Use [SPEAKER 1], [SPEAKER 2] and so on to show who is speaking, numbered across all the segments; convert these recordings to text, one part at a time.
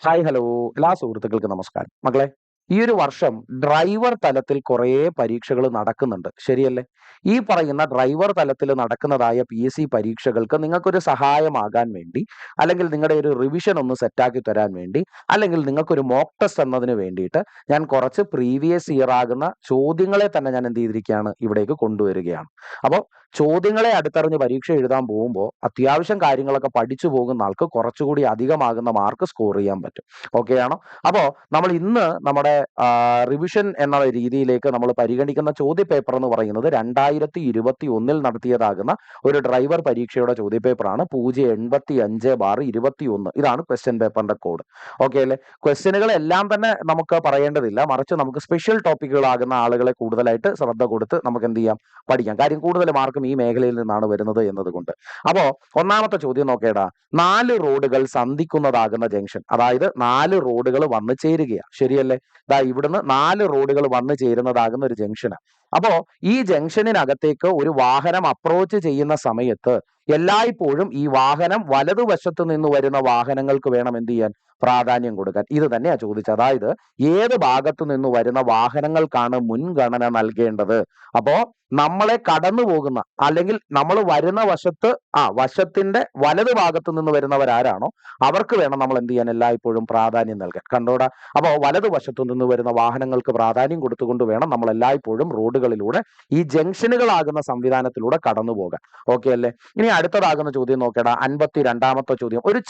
[SPEAKER 1] Hi hello എല്ലാ സുഹൃത്തുക്കൾക്കും നമസ്കാരം. മക്കളെ, ഈ ഒരു വർഷം ഡ്രൈവർ തലത്തിൽ കുറേ പരീക്ഷകൾ നടക്കുന്നുണ്ട്. ശരിയല്ലേ? ഈ പറയുന്ന ഡ്രൈവർ തലത്തിൽ നടക്കുന്നതായ PSC പരീക്ഷകൾക്ക് നിങ്ങൾക്കൊരു സഹായമാകാൻ വേണ്ടി, അല്ലെങ്കിൽ നിങ്ങളുടെ ഒരു റിവിഷൻ ഒന്ന് സെറ്റാക്കി തരാൻ വേണ്ടി, അല്ലെങ്കിൽ നിങ്ങൾക്കൊരു മോക്ക് ടെസ്റ്റ് എന്നതിന് വേണ്ടിയിട്ട് ഞാൻ കുറച്ച് പ്രീവിയസ് ഇയർ ആകുന്ന ചോദ്യങ്ങളെ തന്നെ ഞാൻ എന്ത് ചെയ്തിരിക്കുകയാണ് ഇവിടേക്ക് കൊണ്ടുവരികയാണ്. അപ്പോൾ ചോദ്യങ്ങളെ അടുത്തറിഞ്ഞ് പരീക്ഷ എഴുതാൻ പോകുമ്പോൾ അത്യാവശ്യം കാര്യങ്ങളൊക്കെ പഠിച്ചു പോകുന്ന ആൾക്ക് കുറച്ചുകൂടി അധികമാകുന്ന മാർക്ക് സ്കോർ ചെയ്യാൻ പറ്റും. ഓക്കെ ആണോ? അപ്പോൾ നമ്മൾ ഇന്ന് നമ്മുടെ റിവിഷൻ എന്ന രീതിയിലേക്ക് നമ്മൾ പരിഗണിക്കുന്ന ചോദ്യപേപ്പർ എന്ന് പറയുന്നത് 2021 നടത്തിയതാകുന്ന ഒരു ഡ്രൈവർ പരീക്ഷയുടെ ചോദ്യപേപ്പറാണ് 085/21. ഇതാണ് ക്വസ്റ്റ്യൻ പേപ്പറിന്റെ കോഡ്. ഓക്കെ അല്ലേ? ക്വസ്റ്റ്യനുകളെല്ലാം തന്നെ നമുക്ക് പറയേണ്ടതില്ല, മറിച്ച് നമുക്ക് സ്പെഷ്യൽ ടോപ്പിക്കുകളാകുന്ന ആളുകളെ കൂടുതലായിട്ട് ശ്രദ്ധ കൊടുത്ത് നമുക്ക് എന്ത് ചെയ്യാം, പഠിക്കാം. കാര്യം കൂടുതൽ മാർക്കും ഈ മേഖലയിൽ നിന്നാണ് വരുന്നത് എന്നതുകൊണ്ട്. അപ്പോ ഒന്നാമത്തെ ചോദ്യം നോക്കേടാ. 4 റോഡുകൾ സന്ധിക്കുന്നതാകുന്ന ജംഗ്ഷൻ, അതായത് 4 റോഡുകൾ വന്നു ചേരുകയാണ്. ശരിയല്ലേ? ദാ ഇവിടുന്ന് 4 റോഡുകൾ വന്നു ചേരുന്നതാകുന്ന ഒരു ജംഗ്ഷന്. അപ്പോ ഈ ജംഗ്ഷനിനകത്തേക്ക് ഒരു വാഹനം അപ്രോച്ച് ചെയ്യുന്ന സമയത്ത് എല്ലായ്പ്പോഴും ഈ വാഹനം വലതുവശത്ത് നിന്ന് വരുന്ന വാഹനങ്ങൾക്ക് വേണം എന്ത് ചെയ്യാൻ, പ്രാധാന്യം കൊടുക്കാൻ. ഇത് തന്നെയാ ചോദിച്ചത്. അതായത് ഏത് ഭാഗത്തു നിന്ന് വരുന്ന വാഹനങ്ങൾക്കാണ് മുൻഗണന നൽകേണ്ടത്. അപ്പോ നമ്മളെ കടന്നു പോകുന്ന, അല്ലെങ്കിൽ നമ്മൾ വരുന്ന വശത്തിന്റെ വലത് ഭാഗത്ത് നിന്ന് വരുന്നവരാരാണോ അവർക്ക് വേണം നമ്മൾ എന്ത് ചെയ്യാൻ, എല്ലായ്പ്പോഴും പ്രാധാന്യം നൽകാൻ. കണ്ടോടാ? അപ്പോൾ വലതു വശത്തു നിന്ന് വരുന്ന വാഹനങ്ങൾക്ക് പ്രാധാന്യം കൊടുത്തുകൊണ്ട് വേണം നമ്മൾ എല്ലായ്പ്പോഴും റോഡുകളിലൂടെ ഈ ജംഗ്ഷനുകളാകുന്ന സംവിധാനത്തിലൂടെ കടന്നു പോകാൻ. ഓക്കെ അല്ലേ? ഇനി അടുത്തതാകുന്ന ചോദ്യം നോക്കേടാ. 52ാമത്തെ ചോദ്യം. ഒരു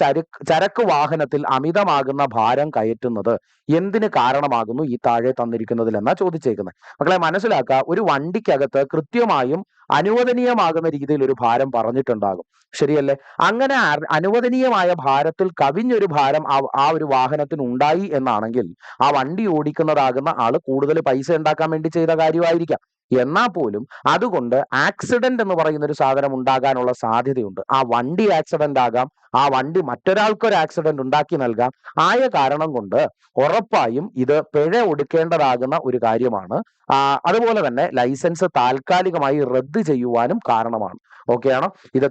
[SPEAKER 1] ചരക്ക് വാഹനത്തിൽ അമിതമാകുന്ന ഭാരം കയറ്റുന്നത് എന്തിന് കാരണമാകുന്നു ഈ താഴെ തന്നിരിക്കുന്നതിൽ എന്നാ ചോദിച്ചേക്കുന്നത്. മക്കളെ മനസ്സിലാക്കുക, ഒരു വണ്ടിക്കകത്ത് കൃത്യമായും അനുവദനീയമാകുന്ന രീതിയിൽ ഒരു ഭാരം പറഞ്ഞിട്ടുണ്ടാകും. ശരിയല്ലേ? അങ്ങനെ അനുവദനീയമായ ഭാരത്തിൽ കവിഞ്ഞൊരു ഭാരം ആ ഒരു വാഹനത്തിന് ഉണ്ടായി എന്നാണെങ്കിൽ ആ വണ്ടി ഓടിക്കുന്നതാകുന്ന ആള് കൂടുതൽ പൈസ ഉണ്ടാക്കാൻ വേണ്ടി ചെയ്ത കാര്യമായിരിക്കാം. എന്നാൽ പോലും അതുകൊണ്ട് ആക്സിഡന്റ് എന്ന് പറയുന്ന ഒരു സാധനം ഉണ്ടാകാനുള്ള സാധ്യതയുണ്ട്. ആ വണ്ടി ആക്സിഡന്റ് ആകാം, ആ വണ്ടി മറ്റൊരാൾക്കൊരു ആക്സിഡന്റ് ഉണ്ടാക്കി നൽകാം. ആയ കാരണം കൊണ്ട് ഉറപ്പായും ഇത് പിഴ ഒടുക്കേണ്ടതാകുന്ന ഒരു കാര്യമാണ്. അതുപോലെ തന്നെ ലൈസൻസ് താൽക്കാലികമായി റദ്ദ് ചെയ്യുവാനും കാരണമാണ്. ഓക്കെ ആണോ? ഇത്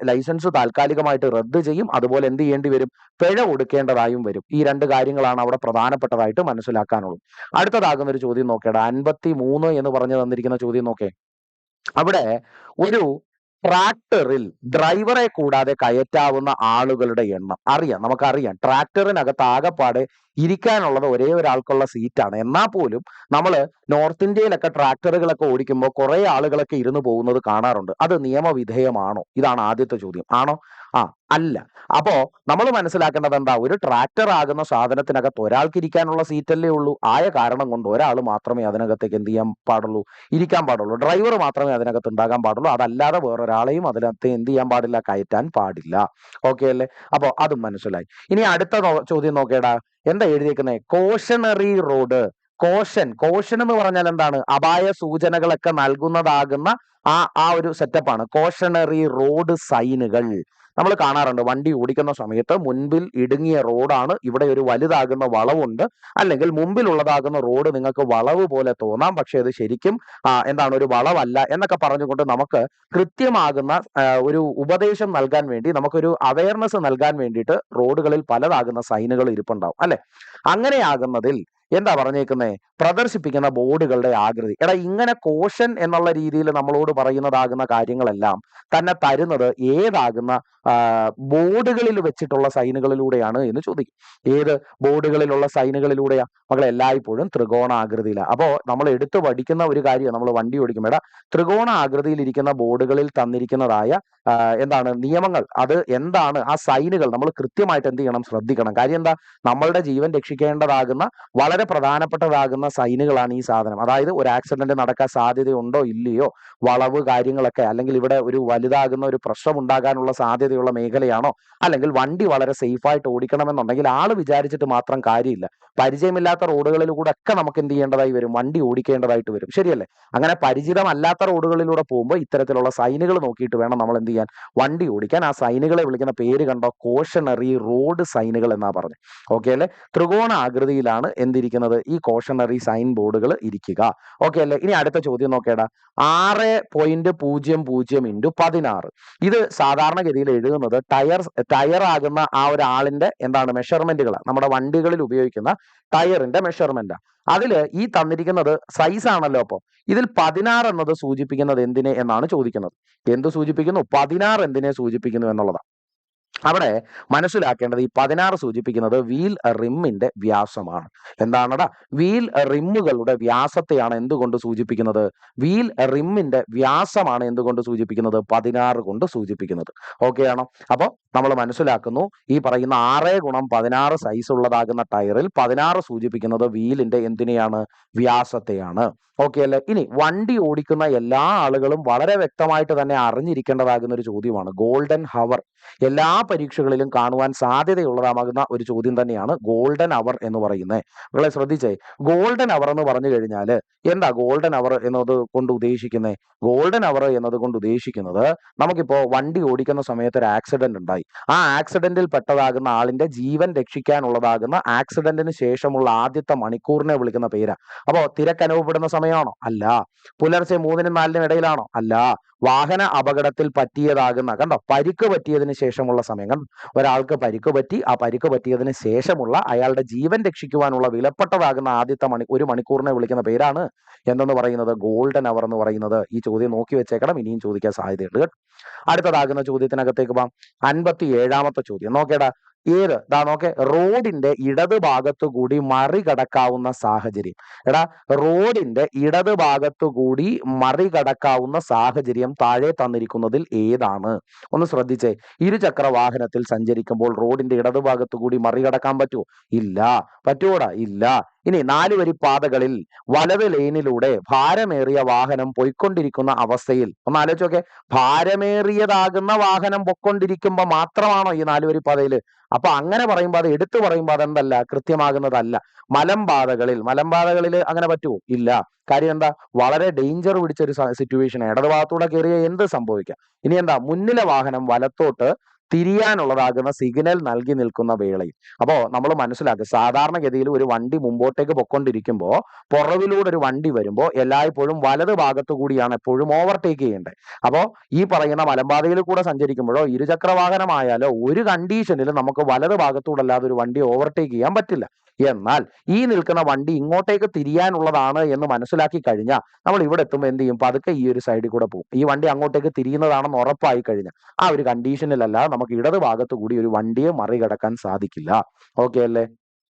[SPEAKER 1] ലൈസൻസ് താൽക്കാലികമായിട്ട് റദ്ദ് ചെയ്യും, അതുപോലെ എന്ത് ചെയ്യേണ്ടി വരും, പിഴ ഒടുക്കേണ്ടതായും വരും. ഈ 2 കാര്യങ്ങളാണ് അവിടെ പ്രധാനപ്പെട്ടതായിട്ട് മനസ്സിലാക്കാനുള്ളത്. അടുത്തതാകുന്ന ഒരു ചോദ്യം നോക്കേടാ. 53 എന്ന് പറഞ്ഞു തന്നിരിക്കുന്ന ചോദ്യം നോക്കേ. അവിടെ ഒരു ട്രാക്ടറിൽ ഡ്രൈവറെ കൂടാതെ കയറ്റാവുന്ന ആളുകളുടെ എണ്ണം അറിയാം. നമുക്കറിയാം ട്രാക്ടറിനകത്ത് ആകെപ്പാടെ ഇരിക്കാനുള്ളത് ഒരേ ഒരാൾക്കുള്ള സീറ്റാണ്. എന്നാൽ പോലും നമ്മൾ നോർത്ത് ഇന്ത്യയിലൊക്കെ ട്രാക്ടറുകളൊക്കെ ഓടിക്കുമ്പോൾ കുറെ ആളുകളൊക്കെ ഇരുന്ന് പോകുന്നത് കാണാറുണ്ട്. അത് നിയമവിധേയമാണോ? ഇതാണ് ആദ്യത്തെ ചോദ്യം. ആണോ? അല്ല. അപ്പോ നമ്മൾ മനസ്സിലാക്കേണ്ടത് എന്താ, ഒരു ട്രാക്ടർ ആകുന്ന സാധനത്തിനകത്ത് ഒരാൾക്ക് ഇരിക്കാനുള്ള സീറ്റല്ലേ ഉള്ളൂ. ആയ കാരണം കൊണ്ട് ഒരാൾ മാത്രമേ അതിനകത്തേക്ക് എന്ത് ചെയ്യാൻ പാടുള്ളൂ, ഇരിക്കാൻ പാടുള്ളൂ. ഡ്രൈവർ മാത്രമേ അതിനകത്ത് ഉണ്ടാകാൻ പാടുള്ളൂ. അതല്ലാതെ വേറൊരാളെയും അതിനകത്ത് എന്ത് ചെയ്യാൻ പാടില്ല, കയറ്റാൻ പാടില്ല. ഓക്കെ അല്ലേ? അപ്പോ അതും മനസ്സിലായി. ഇനി അടുത്ത ചോദ്യം നോക്കേടാ. എന്താ എഴുതിയേക്കുന്നത്? Cautionary road. കോഷൻ എന്ന് പറഞ്ഞാൽ എന്താണ്? അപായ സൂചനകളൊക്കെ നൽകുന്നതാകുന്ന ആ ഒരു സെറ്റപ്പാണ് കോഷണറി റോഡ് സൈനുകൾ. നമ്മൾ കാണാറുണ്ട് വണ്ടി ഓടിക്കുന്ന സമയത്ത് മുൻപിൽ ഇടുങ്ങിയ റോഡാണ്, ഇവിടെ ഒരു വലുതാകുന്ന വളവുണ്ട്, അല്ലെങ്കിൽ മുമ്പിലുള്ളതാകുന്ന റോഡ് നിങ്ങൾക്ക് വളവ് പോലെ തോന്നാം, പക്ഷെ അത് ശരിക്കും എന്താണ്, ഒരു വളവല്ല എന്നൊക്കെ പറഞ്ഞുകൊണ്ട് നമുക്ക് കൃത്യമാകുന്ന ഒരു ഉപദേശം നൽകാൻ വേണ്ടി, നമുക്കൊരു അവയർനെസ് നൽകാൻ വേണ്ടിയിട്ട് റോഡുകളിൽ പലതാകുന്ന സൈനുകൾ ഇരിപ്പുണ്ടാവും അല്ലെ? അങ്ങനെയാകുന്നതിൽ എന്താ പറഞ്ഞേക്കുന്നേ, പ്രദർശിപ്പിക്കുന്ന ബോർഡുകളുടെ ആകൃതി. എടാ, ഇങ്ങനെ കോഷൻ എന്നുള്ള രീതിയിൽ നമ്മളോട് പറയുന്നതാകുന്ന കാര്യങ്ങളെല്ലാം തന്നെ തരുന്നത് ഏതാകുന്ന ബോർഡുകളിൽ വെച്ചിട്ടുള്ള സൈനുകളിലൂടെയാണ് എന്ന് ചോദിക്കും. ഏത് ബോർഡുകളിലുള്ള സൈനുകളിലൂടെയാ മക്കളെ? എല്ലായ്പ്പോഴും ത്രികോണാകൃതിയിലാണ്. അപ്പോ നമ്മൾ എടുത്തു പഠിക്കുന്ന ഒരു കാര്യം, നമ്മൾ വണ്ടി ഓടിക്കുമ്പോൾ ത്രികോണ ആകൃതിയിൽ ഇരിക്കുന്ന ബോർഡുകളിൽ തന്നിരിക്കുന്നതായ എന്താണ് നിയമങ്ങൾ, അത് എന്താണ്, ആ സൈനുകൾ നമ്മൾ കൃത്യമായിട്ട് എന്ത് ചെയ്യണം, ശ്രദ്ധിക്കണം. കാര്യം എന്താ, നമ്മളുടെ ജീവൻ രക്ഷിക്കേണ്ടതാകുന്ന വളരെ പ്രധാനപ്പെട്ടതാകുന്ന സൈനുകളാണ് ഈ സാധനം. അതായത് ഒരു ആക്സിഡന്റ് നടക്കാൻ സാധ്യതയുണ്ടോ ഇല്ലയോ, വളവ് കാര്യങ്ങളൊക്കെ, അല്ലെങ്കിൽ ഇവിടെ ഒരു വലുതാകുന്ന ഒരു പ്രശ്നം ഉണ്ടാകാനുള്ള സാധ്യതയുള്ള മേഖലയാണോ, അല്ലെങ്കിൽ വണ്ടി വളരെ സേഫായിട്ട് ഓടിക്കണമെന്നുണ്ടെങ്കിൽ ആള് വിചാരിച്ചിട്ട് മാത്രം കാര്യമില്ല. പരിചയമില്ലാത്ത റോഡുകളിലൂടെ ഒക്കെ നമുക്ക് എന്ത് ചെയ്യേണ്ടതായി വരും, വണ്ടി ഓടിക്കേണ്ടതായിട്ട് വരും. ശരിയല്ലേ? അങ്ങനെ പരിചിതമല്ലാത്ത റോഡുകളിലൂടെ പോകുമ്പോൾ ഇത്തരത്തിലുള്ള സൈനുകൾ നോക്കിയിട്ട് വേണം നമ്മൾ എന്ത് ചെയ്യാൻ, വണ്ടി ഓടിക്കാൻ. ആ സൈനുകളെ വിളിക്കുന്ന പേര് കണ്ടോ, കോഷണറി റോഡ് സൈനുകൾ എന്നാ പറഞ്ഞു. ഓക്കെ അല്ലെ? ത്രികോണ ആകൃതിയിലാണ് എന്തിരിക്കുന്നത്, ഇരിക്കുന്നത്? ഈ കോഷണറി സൈൻ ബോർഡുകൾ ഇരിക്കുക. ഓക്കെ അല്ലേ? ഇനി അടുത്ത ചോദ്യം നോക്കേടാ. 6.00 × 16. ഇത് സാധാരണഗതിയിൽ എഴുതുന്നത് ടയർ ആകുന്ന ആ ഒരാളിന്റെ എന്താണ് മെഷർമെന്റുകളാണ്. നമ്മുടെ വണ്ടികളിൽ ഉപയോഗിക്കുന്ന ടയറിന്റെ മെഷർമെന്റ്. അതില് ഈ തന്നിരിക്കുന്നത് സൈസ് ആണല്ലോ. അപ്പൊ ഇതിൽ 16 എന്നത് സൂചിപ്പിക്കുന്നത് എന്തിനെ എന്നാണ് ചോദിക്കുന്നത്. എന്ത് സൂചിപ്പിക്കുന്നു? 16 എന്തിനെ സൂചിപ്പിക്കുന്നു എന്നുള്ളതാണ്. അവിടെ മനസ്സിലാക്കേണ്ടത് ഈ 16 സൂചിപ്പിക്കുന്നത് വീൽ റിമ്മിന്റെ വ്യാസമാണ്. എന്താണടാ? വീൽ റിമ്മുകളുടെ വ്യാസത്തെയാണ് എന്തുകൊണ്ട് സൂചിപ്പിക്കുന്നത്? വീൽ റിമ്മിന്റെ വ്യാസമാണ് എന്തുകൊണ്ട് സൂചിപ്പിക്കുന്നത്? 16 കൊണ്ട് സൂചിപ്പിക്കുന്നത്. ഓക്കെ ആണോ? അപ്പൊ നമ്മൾ മനസ്സിലാക്കുന്നു ഈ പറയുന്ന 6x16 സൈസ് ഉള്ളതാകുന്ന ടയറിൽ 16 സൂചിപ്പിക്കുന്നത് വീലിന്റെ എന്തിനെയാണ്? വ്യാസത്തെയാണ്. ഓക്കെ അല്ലേ? ഇനി വണ്ടി ഓടിക്കുന്ന എല്ലാ ആളുകളും വളരെ വ്യക്തമായിട്ട് തന്നെ അറിഞ്ഞിരിക്കേണ്ടതാകുന്ന ഒരു ചോദ്യമാണ് ഗോൾഡൻ ഹവർ. എല്ലാ പരീക്ഷകളിലും കാണുവാൻ സാധ്യതയുള്ളതാകുന്ന ഒരു ചോദ്യം തന്നെയാണ് ഗോൾഡൻ അവർ എന്ന് പറയുന്നത്. നിങ്ങളെ ശ്രദ്ധിച്ചേ, ഗോൾഡൻ അവർ എന്ന് പറഞ്ഞു കഴിഞ്ഞാൽ എന്താ ഗോൾഡൻ അവർ എന്നത് കൊണ്ട് ഉദ്ദേശിക്കുന്നത്? ഗോൾഡൻ അവർ എന്നത് കൊണ്ട് ഉദ്ദേശിക്കുന്നത് നമുക്കിപ്പോ വണ്ടി ഓടിക്കുന്ന സമയത്ത് ഒരു ആക്സിഡന്റ് ഉണ്ടായി. ആ ആക്സിഡന്റിൽ പെട്ടതാകുന്ന ആളിന്റെ ജീവൻ രക്ഷിക്കാനുള്ളതാകുന്ന ആക്സിഡന്റിന് ശേഷമുള്ള ആദ്യത്തെ മണിക്കൂറിനെ വിളിക്കുന്ന പേരാ. അപ്പോ തിരക്ക് അനുഭവപ്പെടുന്ന സമയമാണോ? അല്ല. പുലർച്ചെ 3-നും 4-നും ഇടയിലാണോ? അല്ല. വാഹന അപകടത്തിൽ പറ്റിയതാകുന്ന പരിക്ക് പറ്റിയതിന് ശേഷമുള്ള സമയം. ഒരാൾക്ക് പരിക്ക് പറ്റി, ആ പരിക്ക് പറ്റിയതിന് ശേഷമുള്ള അയാളുടെ ജീവൻ രക്ഷിക്കുവാനുള്ള വിലപ്പെട്ടതാകുന്ന ആദ്യത്തെ ഒരു മണിക്കൂറിനെ വിളിക്കുന്ന പേരാണ് എന്തെന്ന് പറയുന്നത്? ഗോൾഡൻ അവർ എന്ന് പറയുന്നത്. ഈ ചോദ്യം നോക്കി വെച്ചേക്കണം, ഇനിയും ചോദിക്കാൻ സാധ്യതയുണ്ട് കേട്ടോ. അടുത്തതാകുന്ന ചോദ്യത്തിനകത്തേക്ക് പോകാം. 57ാമത്തെ ചോദ്യം നോക്കേടാ. നോക്കെ, റോഡിന്റെ ഇടത് ഭാഗത്തു കൂടി മറികടക്കാവുന്ന സാഹചര്യം. റോഡിന്റെ ഇടത് ഭാഗത്തു കൂടി മറികടക്കാവുന്ന സാഹചര്യം താഴെ തന്നിരിക്കുന്നതിൽ ഏതാണ്? ഒന്ന് ശ്രദ്ധിച്ചേ. ഇരുചക്ര വാഹനത്തിൽ സഞ്ചരിക്കുമ്പോൾ റോഡിന്റെ ഇടത് ഭാഗത്തു കൂടി മറികടക്കാൻ പറ്റുമോ? ഇല്ല. പറ്റുമോടാ? ഇല്ല. ഇനി 4 വരി പാതകളിൽ വലത് ലൈനിലൂടെ ഭാരമേറിയ വാഹനം പൊയ്ക്കൊണ്ടിരിക്കുന്ന അവസ്ഥയിൽ ഒന്ന് ആലോചിച്ചോക്കെ, ഭാരമേറിയതാകുന്ന വാഹനം പൊയ്ക്കൊണ്ടിരിക്കുമ്പോ മാത്രമാണോ ഈ 4 വരി പാതയിൽ? അപ്പൊ അങ്ങനെ പറയുമ്പോൾ അത് എടുത്തു പറയുമ്പോൾ അതെന്തല്ല? കൃത്യമാകുന്നതല്ല. മലമ്പാതകളിൽ അങ്ങനെ പറ്റുമോ? ഇല്ല. കാര്യം എന്താ? വളരെ ഡേഞ്ചർ പിടിച്ചൊരു സിറ്റുവേഷൻ. ഇടത് ഭാഗത്തൂടെ കയറിയ എന്ത് സംഭവിക്കാം. ഇനി എന്താ? മുന്നിലെ വാഹനം വലത്തോട്ട് തിരിയാനുള്ളതാകുന്ന സിഗ്നൽ നൽകി നിൽക്കുന്ന വേളയിൽ. അപ്പോ നമ്മൾ മനസ്സിലാക്കുക, സാധാരണഗതിയിൽ ഒരു വണ്ടി മുമ്പോട്ടേക്ക് പൊക്കൊണ്ടിരിക്കുമ്പോൾ പുറകിലൂടെ ഒരു വണ്ടി വരുമ്പോൾ എല്ലായ്പ്പോഴും വലത് ഭാഗത്തു കൂടിയാണ് എപ്പോഴും ഓവർടേക്ക് ചെയ്യേണ്ടത്. അപ്പോ ഈ പറയുന്ന മലമ്പാതയിൽ കൂടെ സഞ്ചരിക്കുമ്പോഴോ ഇരുചക്ര വാഹനമായാലോ ഒരു കണ്ടീഷനിലും നമുക്ക് വലത് ഭാഗത്തൂടെ അല്ലാതെ ഒരു വണ്ടി ഓവർടേക്ക് ചെയ്യാൻ പറ്റില്ല. എന്നാൽ ഈ നിൽക്കുന്ന വണ്ടി ഇങ്ങോട്ടേക്ക് തിരിയാനുള്ളതാണ് എന്ന് മനസ്സിലാക്കി കഴിഞ്ഞാൽ നമ്മൾ ഇവിടെ എത്തുമ്പോൾ എന്ത് ചെയ്യും? പതുക്കെ ഈ ഒരു സൈഡിൽ കൂടെ പോകും. ഈ വണ്ടി അങ്ങോട്ടേക്ക് തിരിയുന്നതാണെന്ന് ഉറപ്പായി കഴിഞ്ഞാൽ ആ ഒരു കണ്ടീഷനിലല്ലാതെ നമുക്ക് ഇടത് ഭാഗത്ത് കൂടി ഒരു വണ്ടിയെ മറികടക്കാൻ സാധിക്കില്ല. ഓക്കെ അല്ലേ?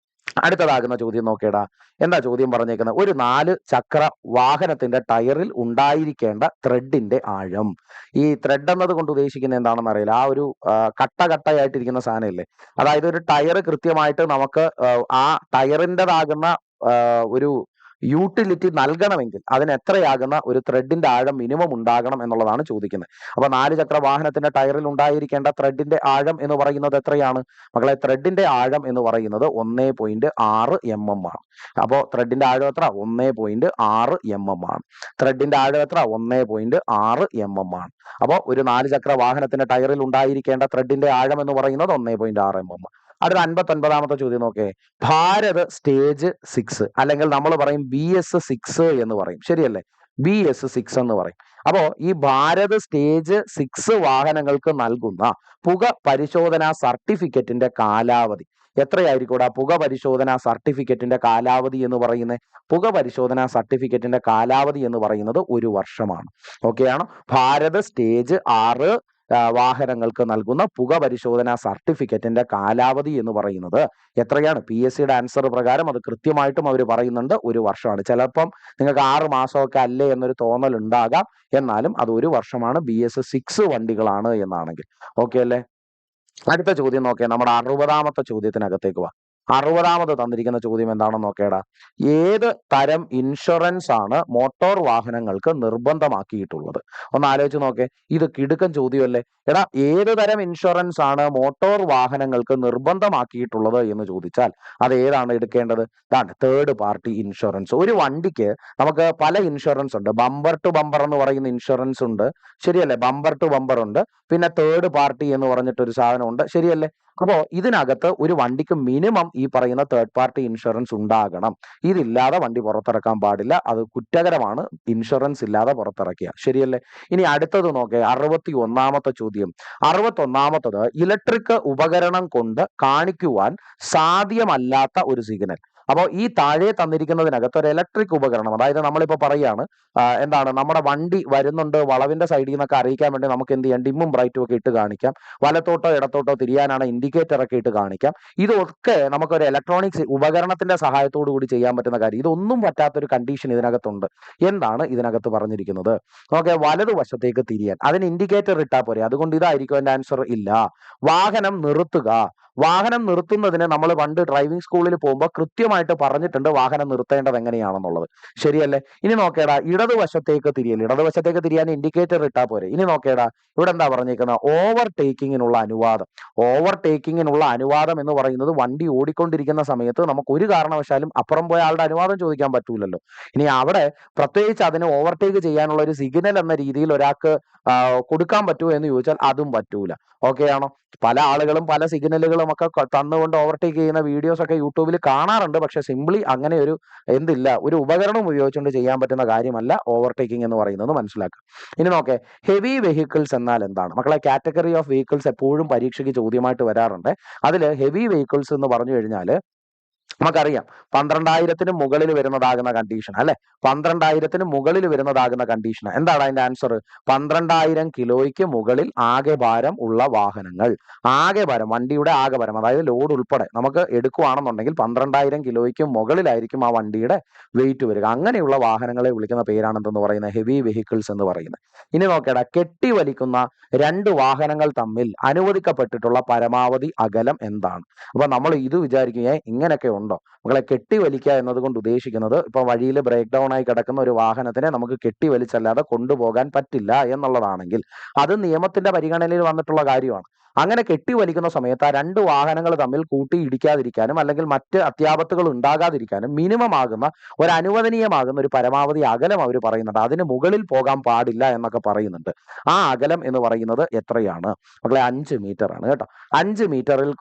[SPEAKER 1] അടുത്തതാകുന്ന ചോദ്യം നോക്കേടാ. എന്താ ചോദ്യം പറഞ്ഞേക്കുന്നത്? ഒരു 4 ചക്ര വാഹനത്തിന്റെ ടയറിൽ ഉണ്ടായിരിക്കേണ്ട ത്രെഡിന്റെ ആഴം. ഈ ത്രെഡ് എന്നത് കൊണ്ട് ഉദ്ദേശിക്കുന്നത് എന്താണെന്ന് അറിയില്ല. ആ ഒരു കട്ടയായിട്ടിരിക്കുന്ന സാധനമില്ലേ, അതായത് ഒരു ടയർ കൃത്യമായിട്ട് നമുക്ക് ആ ടയറിൻ്റെതാകുന്ന ഒരു യൂട്ടിലിറ്റി നൽകണമെങ്കിൽ അതിന് എത്രയാകുന്ന ഒരു ത്രെഡിന്റെ ആഴം മിനിമം ഉണ്ടാകണം എന്നുള്ളതാണ് ചോദിക്കുന്നത്. അപ്പൊ 4 ചക്ര വാഹനത്തിന്റെ ടയറിൽ ഉണ്ടായിരിക്കേണ്ട ത്രെഡിന്റെ ആഴം എന്ന് പറയുന്നത് എത്രയാണ് മക്കളെ? ത്രെഡിന്റെ ആഴം എന്ന് പറയുന്നത് 1.6 mm ആണ്. അപ്പോ ത്രെഡിന്റെ ആഴം എത്ര? 1.6 mm ആണ്. ത്രെഡിന്റെ ആഴം എത്ര? 1.6 mm ആണ്. അപ്പോ ഒരു 4 ചക്ര വാഹനത്തിന്റെ ടയറിൽ ഉണ്ടായിരിക്കേണ്ട ത്രെഡിന്റെ ആഴം എന്ന് പറയുന്നത് 1.6 mm. അടുത്ത 59ാമത്തെ ചോദ്യം നോക്കേ. ഭാരത് സ്റ്റേജ് 6 അല്ലെങ്കിൽ നമ്മൾ പറയും BS6 എന്ന് പറയും. ശരിയല്ലേ? BS6 എന്ന് പറയും. അപ്പോ ഈ ഭാരത് സ്റ്റേജ് 6 വാഹനങ്ങൾക്ക് നൽകുന്ന പുക പരിശോധനാ സർട്ടിഫിക്കറ്റിന്റെ കാലാവധി എത്രയായിരിക്കും? പുക പരിശോധനാ സർട്ടിഫിക്കറ്റിന്റെ കാലാവധി എന്ന് പറയുന്നത് ഒരു വർഷമാണ്. ഓക്കെ ആണോ? ഭാരത് സ്റ്റേജ് 6 വാഹനങ്ങൾക്ക് നൽകുന്ന പുക പരിശോധനാ സർട്ടിഫിക്കറ്റിന്റെ കാലാവധി എന്ന് പറയുന്നത് എത്രയാണ്? PSCയുടെ ആൻസർ പ്രകാരം അത് കൃത്യമായിട്ടും അവർ പറയുന്നുണ്ട്, ഒരു വർഷമാണ്. ചിലപ്പം നിങ്ങൾക്ക് 6 മാസമൊക്കെ അല്ലേ എന്നൊരു തോന്നൽ ഉണ്ടാകാം, എന്നാലും അത് ഒരു വർഷമാണ്. BS6 വണ്ടികളാണ് എന്നാണെങ്കിൽ. ഓക്കെ അല്ലേ? അടുത്ത ചോദ്യം നോക്കിയാൽ നമ്മുടെ 60ാമത്തെ ചോദ്യത്തിനകത്തേക്ക് വാ. 60ാമത് തന്നിരിക്കുന്ന ചോദ്യം എന്താണെന്ന് നോക്കേടാ. ഏത് തരം ഇൻഷുറൻസ് ആണ് മോട്ടോർ വാഹനങ്ങൾക്ക് നിർബന്ധമാക്കിയിട്ടുള്ളത്? ഒന്ന് ആലോചിച്ച് നോക്കേ. ഇത് കിടുക്കൻ ചോദ്യമല്ലേ? ഏത് തരം ഇൻഷുറൻസ് ആണ് മോട്ടോർ വാഹനങ്ങൾക്ക് നിർബന്ധമാക്കിയിട്ടുള്ളത് എന്ന് ചോദിച്ചാൽ അത് ഏതാണ് എടുക്കേണ്ടത്? Third party insurance. ഒരു വണ്ടിക്ക് നമുക്ക് പല ഇൻഷുറൻസ് ഉണ്ട്. ബമ്പർ ടു ബമ്പർ എന്ന് പറയുന്ന ഇൻഷുറൻസ് ഉണ്ട്, ശരിയല്ലേ? ബമ്പർ ടു ബമ്പർ ഉണ്ട്. പിന്നെ തേർഡ് പാർട്ടി എന്ന് പറഞ്ഞിട്ടൊരു സാധനമുണ്ട്, ശരിയല്ലേ? അപ്പോൾ ഇതിനകത്ത് ഒരു വണ്ടിക്ക് മിനിമം ഈ പറയുന്ന തേർഡ് പാർട്ടി ഇൻഷുറൻസ് ഉണ്ടാകണം. ഇതില്ലാതെ വണ്ടി പുറത്തിറക്കാൻ പാടില്ല. അത് കുറ്റകരമാണ് ഇൻഷുറൻസ് ഇല്ലാതെ പുറത്തിറക്കിയ. ശരിയല്ലേ? ഇനി അടുത്തത് നോക്കേ, 61ാമത്തെ ചോദ്യം. 61ാമത്തത് ഇലക്ട്രിക് ഉപകരണം കൊണ്ട് കാണിക്കുവാൻ സാധ്യമല്ലാത്ത ഒരു സിഗ്നൽ. അപ്പോൾ ഈ താഴെ തന്നിരിക്കുന്നതിനകത്ത് ഒരു ഇലക്ട്രിക് ഉപകരണം, അതായത് നമ്മളിപ്പോ പറയാണ് എന്താണ്, നമ്മുടെ വണ്ടി വരുന്നുണ്ട് വളവിന്റെ സൈഡിൽ നിന്നൊക്കെ അറിയിക്കാൻ വേണ്ടി നമുക്ക് എന്ത് ചെയ്യാം, ഡിമ്മും ബ്രൈറ്റും ഒക്കെ ഇട്ട് കാണിക്കാം. വലത്തോട്ടോ ഇടത്തോട്ടോ തിരിയാനാണ് ഇൻഡിക്കേറ്റർ ഒക്കെ ഇട്ട് കാണിക്കാം. ഇതൊക്കെ നമുക്കൊരു ഇലക്ട്രോണിക്സ് ഉപകരണത്തിന്റെ സഹായത്തോടു കൂടി ചെയ്യാൻ പറ്റുന്ന കാര്യം. ഇതൊന്നും പറ്റാത്തൊരു കണ്ടീഷൻ ഇതിനകത്തുണ്ട്. എന്താണ് ഇതിനകത്ത് പറഞ്ഞിരിക്കുന്നത്? ഓക്കെ, വലതുവശത്തേക്ക് തിരിയാൻ അതിന് ഇൻഡിക്കേറ്റർ ഇട്ടാൽ പോരെ. അതുകൊണ്ട് ഇതായിരിക്കും എന്റെ ആൻസർ. ഇല്ല. വാഹനം നിർത്തുക. വാഹനം നിർത്തുന്നതിന് നമ്മൾ പണ്ട് ഡ്രൈവിംഗ് സ്കൂളിൽ പോകുമ്പോൾ കൃത്യമായിട്ട് പറഞ്ഞിട്ടുണ്ട് വാഹനം നിർത്തേണ്ടത് എങ്ങനെയാണെന്നുള്ളത്. ശരിയല്ലേ? ഇനി നോക്കേടാ, ഇടതുവശത്തേക്ക് തിരിയൽ. ഇടതുവശത്തേക്ക് തിരിയാൻ ഇൻഡിക്കേറ്റർ ഇട്ടാൽ പോരെ. ഇനി നോക്കേടാ, ഇവിടെ എന്താ പറഞ്ഞേക്കുന്നത്? ഓവർടേക്കിങ്ങിനുള്ള അനുവാദം. ഓവർടേക്കിങ്ങിനുള്ള അനുവാദം എന്ന് പറയുന്നത് വണ്ടി ഓടിക്കൊണ്ടിരിക്കുന്ന സമയത്ത് നമുക്ക് ഒരു കാരണവശാലും അപ്പുറം പോയ ആളുടെ അനുവാദം ചോദിക്കാൻ പറ്റൂലല്ലോ. ഇനി അവിടെ പ്രത്യേകിച്ച് അതിന് ഓവർടേക്ക് ചെയ്യാനുള്ള ഒരു സിഗ്നൽ എന്ന രീതിയിൽ ഒരാൾക്ക് കൊടുക്കാൻ പറ്റുമോ എന്ന് ചോദിച്ചാൽ അതും പറ്റൂല. ഓക്കെ ആണോ? പല ആളുകളും പല സിഗ്നലുകളും ഒക്കെ തന്നുകൊണ്ട് ഓവർടേക്ക് ചെയ്യുന്ന വീഡിയോസ് ഒക്കെ യൂട്യൂബിൽ കാണാറുണ്ട്. പക്ഷെ സിംപ്ലി അങ്ങനെ ഒരു ഒരു ഉപകരണം ഉപയോഗിച്ചുകൊണ്ട് ചെയ്യാൻ പറ്റുന്ന കാര്യമല്ല ഓവർടേക്കിംഗ് എന്ന് പറയുന്നത് മനസ്സിലാക്കുക. ഇനി നോക്കേ, ഹെവി വെഹിക്കിൾസ് എന്നാൽ എന്താണ്? മക്കളെ, കാറ്റഗറി ഓഫ് വെഹിക്കിൾസ് എപ്പോഴും പരീക്ഷയ്ക്ക് ചോദ്യമായിട്ട് വരാറുണ്ട്. അതിൽ ഹെവി വെഹിക്കിൾസ് എന്ന് പറഞ്ഞു കഴിഞ്ഞാൽ നമുക്കറിയാം 12,000 മുകളിൽ വരുന്നതാകുന്ന കണ്ടീഷൻ അല്ലെ. 12,000 മുകളിൽ വരുന്നതാകുന്ന കണ്ടീഷൻ എന്താണ് അതിന്റെ ആൻസർ? 12,000 കിലോയ്ക്ക് മുകളിൽ ആകെ ഭാരം ഉള്ള വാഹനങ്ങൾ. ആകെ ഭാരം, വണ്ടിയുടെ ആകെ ഭാരം, അതായത് ലോഡ് ഉൾപ്പെടെ നമുക്ക് എടുക്കുകയാണെന്നുണ്ടെങ്കിൽ 12,000 കിലോയ്ക്ക് മുകളിലായിരിക്കും ആ വണ്ടിയുടെ വെയിറ്റ് വരിക. അങ്ങനെയുള്ള വാഹനങ്ങളെ വിളിക്കുന്ന പേരാണ് എന്തെന്ന് പറയുന്നത്? ഹെവി വെഹിക്കിൾസ് എന്ന് പറയുന്നത്. ഇനി നോക്കേടാ, കെട്ടിവലിക്കുന്ന രണ്ട് വാഹനങ്ങൾ തമ്മിൽ അനുവദിക്കപ്പെട്ടിട്ടുള്ള പരമാവധി അകലം എന്താണ്? അപ്പൊ നമ്മൾ ഇത് വിചാരിക്കുക ഇങ്ങനെയൊക്കെ ഉണ്ടോ? മക്കളെ, കെട്ടിവലിക്കുക എന്നതുകൊണ്ട് ഉദ്ദേശിക്കുന്നത് ഇപ്പൊ വഴിയിൽ ബ്രേക്ക് ഡൗൺ ആയി കിടക്കുന്ന ഒരു വാഹനത്തിനെ നമുക്ക് കെട്ടിവലിച്ചല്ലാതെ കൊണ്ടുപോകാൻ പറ്റില്ല എന്നുള്ളതാണെങ്കിൽ അത് നിയമത്തിന്റെ പരിഗണനയിൽ വന്നിട്ടുള്ള കാര്യമാണ്. അങ്ങനെ കെട്ടിവലിക്കുന്ന സമയത്ത് ആ രണ്ട് വാഹനങ്ങൾ തമ്മിൽ കൂട്ടി ഇടിക്കാതിരിക്കാനും അല്ലെങ്കിൽ മറ്റ് അത്യാപത്തുകൾ ഉണ്ടാകാതിരിക്കാനും മിനിമം ആകുന്ന ഒരു അനുവദനീയമാകുന്ന ഒരു പരമാവധി അകലം അവർ പറയുന്നുണ്ട്. അതിന് മുകളിൽ പോകാൻ പാടില്ല എന്നൊക്കെ പറയുന്നുണ്ട്. ആ അകലം എന്ന് പറയുന്നത് എത്രയാണ് മക്കളെ? 5 മീറ്റർ ആണ് കേട്ടോ. 5 മീറ്ററിൽ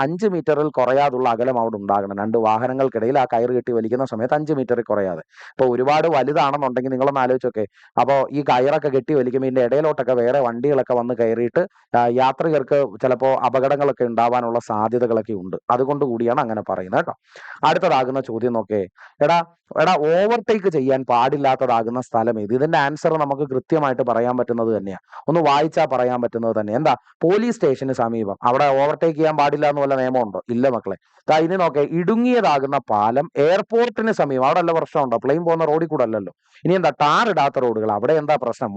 [SPEAKER 1] 5 മീറ്ററിൽ കുറയാതുള്ള അകലം അവിടെ ഉണ്ടാകണം. രണ്ട് വാഹനങ്ങൾക്കിടയിൽ ആ കയറ് കെട്ടി വലിക്കുന്ന സമയത്ത് 5 മീറ്ററിൽ കുറയാതെ. ഇപ്പൊ ഒരുപാട് വലുതാണെന്നുണ്ടെങ്കിൽ നിങ്ങളൊന്ന് ആലോചിച്ചൊക്കെ, അപ്പോൾ ഈ കയറൊക്കെ കെട്ടി വലിക്കുമ്പോൾ ഇതിന്റെ ഇടയിലോട്ടൊക്കെ വേറെ വണ്ടികളൊക്കെ വന്ന് കയറിയിട്ട് യാത്രികർക്ക് ചിലപ്പോൾ അപകടങ്ങളൊക്കെ ഉണ്ടാവാനുള്ള സാധ്യതകളൊക്കെ ഉണ്ട്. അതുകൊണ്ട് കൂടിയാണ് അങ്ങനെ പറയുന്നത് കേട്ടോ. അടുത്തതാകുന്ന ചോദ്യം നോക്കേ, എടാ ഓവർടേക്ക് ചെയ്യാൻ പാടില്ലാത്തതാകുന്ന സ്ഥലം ഏത്? ഇതിന്റെ ആൻസർ നമുക്ക് കൃത്യമായിട്ട് പറയാൻ പറ്റുന്നത് തന്നെയാണ്. ഒന്ന് വായിച്ചാൽ പറയാൻ പറ്റുന്നത് തന്നെ. എന്താ? പോലീസ് സ്റ്റേഷന് സമീപം. അവിടെ ഓവർടേക്ക് ചെയ്യാൻ പാടില്ല എന്ന് വല്ല നിയമമുണ്ടോ? ഇല്ല മക്കളെ. ഇനി നോക്കേ, ഇടുങ്ങിയതാകുന്ന പാലം, എയർപോർട്ടിന് സമീപം. അവിടെ വല്ല പ്രശ്നമുണ്ടോ? പ്ലെയിൻ പോകുന്ന റോഡിൽ കൂടെ അല്ലല്ലോ. ഇനി എന്താ? ടാർ ഇടാത്ത റോഡുകൾ, അവിടെ എന്താ പ്രശ്നം?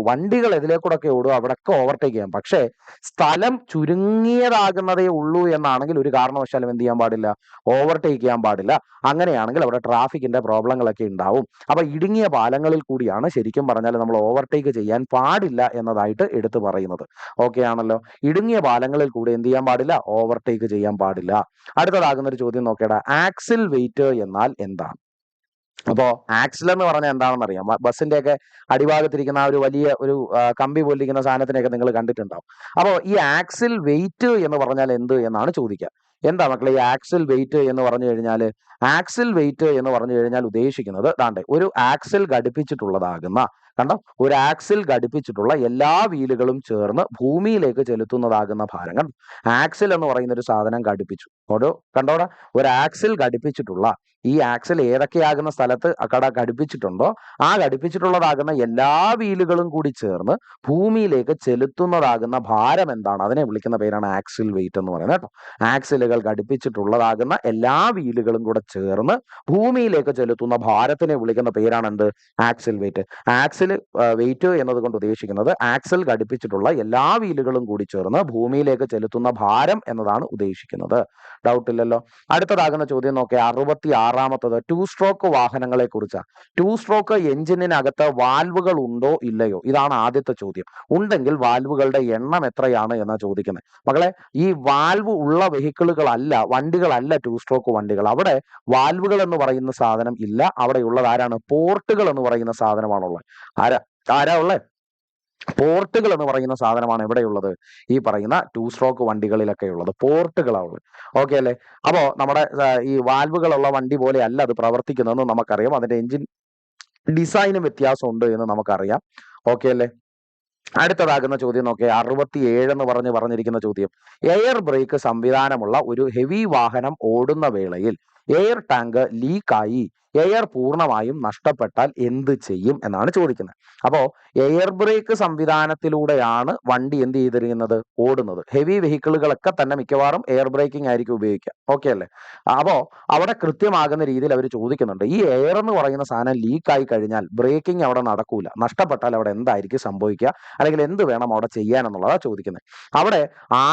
[SPEAKER 1] വണ്ടികൾ ഇതിലേക്കൂടൊക്കെ ഓടുക, അവിടെയൊക്കെ ഓവർടേക്ക് ചെയ്യാം. പക്ഷേ സ്ഥലം ചുരുങ്ങിയതാകുന്നതേ ഉള്ളൂ എന്നാണെങ്കിൽ ഒരു കാരണവശാലും എന്ത് ചെയ്യാൻ പാടില്ല? ഓവർടേക്ക് ചെയ്യാൻ പാടില്ല. അങ്ങനെയാണെങ്കിൽ അവിടെ ട്രാഫിക്കിന്റെ പ്രോബ്ലങ്ങളൊക്കെ ഉണ്ടാവും. അപ്പൊ ഇടുങ്ങിയ പാലങ്ങളിൽ കൂടിയാണ് ശരിക്കും പറഞ്ഞാൽ നമ്മൾ ഓവർടേക്ക് ചെയ്യാൻ പാടില്ല എന്നതായിട്ട് എടുത്തു പറയുന്നത്. ഓക്കെ ആണല്ലോ? ഇടുങ്ങിയ പാലങ്ങളിൽ കൂടി എന്ത് ചെയ്യാൻ പാടില്ല? ഓവർടേക്ക് ചെയ്യാൻ പാടില്ല. അടുത്തതാകുന്ന ഒരു ചോദ്യം നോക്കേടാ, ആക്സിൽ വെയിറ്റ് എന്നാൽ എന്താണ്? അപ്പോ ആക്സിൽ എന്ന് പറഞ്ഞാൽ എന്താണെന്ന് അറിയാം. ബസ്സിന്റെ ഒക്കെ അടിഭാഗത്തിരിക്കുന്ന ആ ഒരു വലിയ ഒരു കമ്പി പോലിരിക്കുന്ന സാധനത്തിനെയൊക്കെ നിങ്ങൾ കണ്ടിട്ടുണ്ടാവും. അപ്പോ ഈ ആക്സിൽ വെയിറ്റ് എന്ന് പറഞ്ഞാൽ എന്ത് എന്നാണ് ചോദിക്കുക. എന്താ മക്കളെ ഈ ആക്സിൽ വെയിറ്റ് എന്ന് പറഞ്ഞു കഴിഞ്ഞാൽ? ആക്സിൽ വെയിറ്റ് എന്ന് പറഞ്ഞു കഴിഞ്ഞാൽ ഉദ്ദേശിക്കുന്നത് ഒരു ആക്സിൽ ഘടിപ്പിച്ചിട്ടുള്ളതാകുന്ന, കണ്ടോ, ഒരു ആക്സിൽ ഘടിപ്പിച്ചിട്ടുള്ള എല്ലാ വീലുകളും ചേർന്ന് ഭൂമിയിലേക്ക് ചെലുത്തുന്നതാകുന്ന ഭാരം. കണ്ടോ, ആക്സിൽ എന്ന് പറയുന്ന ഒരു സാധനം ഘടിപ്പിച്ചു. കണ്ടോടാ, ഒരു ആക്സിൽ ഘടിപ്പിച്ചിട്ടുള്ള, ഈ ആക്സിൽ ഏതൊക്കെയാകുന്ന സ്ഥലത്ത് അക്കട ഘടിപ്പിച്ചിട്ടുണ്ടോ ആ ഘടിപ്പിച്ചിട്ടുള്ളതാകുന്ന എല്ലാ വീലുകളും കൂടി ചേർന്ന് ഭൂമിയിലേക്ക് ചെലുത്തുന്നതാകുന്ന ഭാരം എന്താണ്? അതിനെ വിളിക്കുന്ന പേരാണ് ആക്സിൽ വെയിറ്റ് എന്ന് പറയുന്നത് കേട്ടോ. ആക്സിലുകൾ ഘടിപ്പിച്ചിട്ടുള്ളതാകുന്ന എല്ലാ വീലുകളും കൂടെ ചേർന്ന് ഭൂമിയിലേക്ക് ചെലുത്തുന്ന ഭാരത്തിനെ വിളിക്കുന്ന പേരാണ് എന്ത്? Axle wait. ആക്സിൽ വെയിറ്റ് എന്നതുകൊണ്ട് ഉദ്ദേശിക്കുന്നത് ആക്സിൽ ഘടിപ്പിച്ചിട്ടുള്ള എല്ലാ വീലുകളും കൂടി ചേർന്ന് ഭൂമിയിലേക്ക് ചെലുത്തുന്ന ഭാരം എന്നതാണ് ഉദ്ദേശിക്കുന്നത്. ഡൗട്ട് ഇല്ലല്ലോ. അടുത്തതാകുന്ന ചോദ്യം നോക്കിയാൽ 66ാമത്തത് 2 സ്ട്രോക്ക് വാഹനങ്ങളെ കുറിച്ചാണ്. 2 സ്ട്രോക്ക് എഞ്ചിനകത്ത് വാൽവുകൾ ഉണ്ടോ ഇല്ലയോ? ഇതാണ് ആദ്യത്തെ ചോദ്യം. ഉണ്ടെങ്കിൽ വാൽവുകളുടെ എണ്ണം എത്രയാണ് എന്നാ ചോദിക്കുന്നത്. മക്കളെ, ഈ വാൽവ് ഉള്ള വെഹിക്കിളുകളല്ല, വണ്ടികളല്ല 2 സ്ട്രോക്ക് വണ്ടികൾ. അവിടെ വാൽവുകൾ എന്ന് പറയുന്ന സാധനം ഇല്ല. അവിടെ ഉള്ളത് ആരാണ്? പോർട്ടുകൾ എന്ന് പറയുന്ന സാധനമാണുള്ളത്. ആരാ ഉള്ളത്? പോർട്ടുകൾ എന്ന് പറയുന്ന സാധനമാണ് എവിടെയുള്ളത്? ഈ പറയുന്ന 2 സ്ട്രോക്ക് വണ്ടികളിലൊക്കെ ഉള്ളത് പോർട്ടുകളാണ് ഉള്ളത്. ഓക്കെ അല്ലേ? അപ്പോ നമ്മുടെ ഈ വാൽവുകളുള്ള വണ്ടി പോലെ അല്ല അത് പ്രവർത്തിക്കുന്നതെന്ന് നമുക്കറിയാം. അതിന്റെ എഞ്ചിൻ ഡിസൈനും വ്യത്യാസമുണ്ട് എന്ന് നമുക്കറിയാം. ഓക്കെ അല്ലേ? അടുത്തതാകുന്ന ചോദ്യം നോക്കിയേ, 67 എന്ന് പറഞ്ഞിരിക്കുന്ന ചോദ്യം. എയർ ബ്രേക്ക് സംവിധാനമുള്ള ഒരു ഹെവി വാഹനം ഓടുന്ന വേളയിൽ എയർ ടാങ്ക് ലീക്കായി എയർ പൂർണ്ണമായും നഷ്ടപ്പെട്ടാൽ എന്ത് ചെയ്യും എന്നാണ് ചോദിക്കുന്നത്. അപ്പോ എയർ ബ്രേക്ക് സംവിധാനത്തിലൂടെയാണ് വണ്ടി എന്ത് ചെയ്തിരിക്കുന്നത്? ഓടുന്നത്. ഹെവി വെഹിക്കിളുകളൊക്കെ തന്നെ മിക്കവാറും എയർ ബ്രേക്കിംഗ് ആയിരിക്കും ഉപയോഗിക്കുക. ഓക്കെ അല്ലേ? അപ്പോ അവിടെ കൃത്യമാകുന്ന രീതിയിൽ അവർ ചോദിക്കുന്നുണ്ട്, ഈ എയർ എന്ന് പറയുന്ന സാധനം ലീക്കായി കഴിഞ്ഞാൽ ബ്രേക്കിംഗ് അവിടെ നടക്കൂല, നഷ്ടപ്പെട്ടാൽ അവിടെ എന്തായിരിക്കും സംഭവിക്കുക, അല്ലെങ്കിൽ എന്ത് വേണം അവിടെ ചെയ്യാൻ എന്നുള്ളതാണ് ചോദിക്കുന്നത്. അവിടെ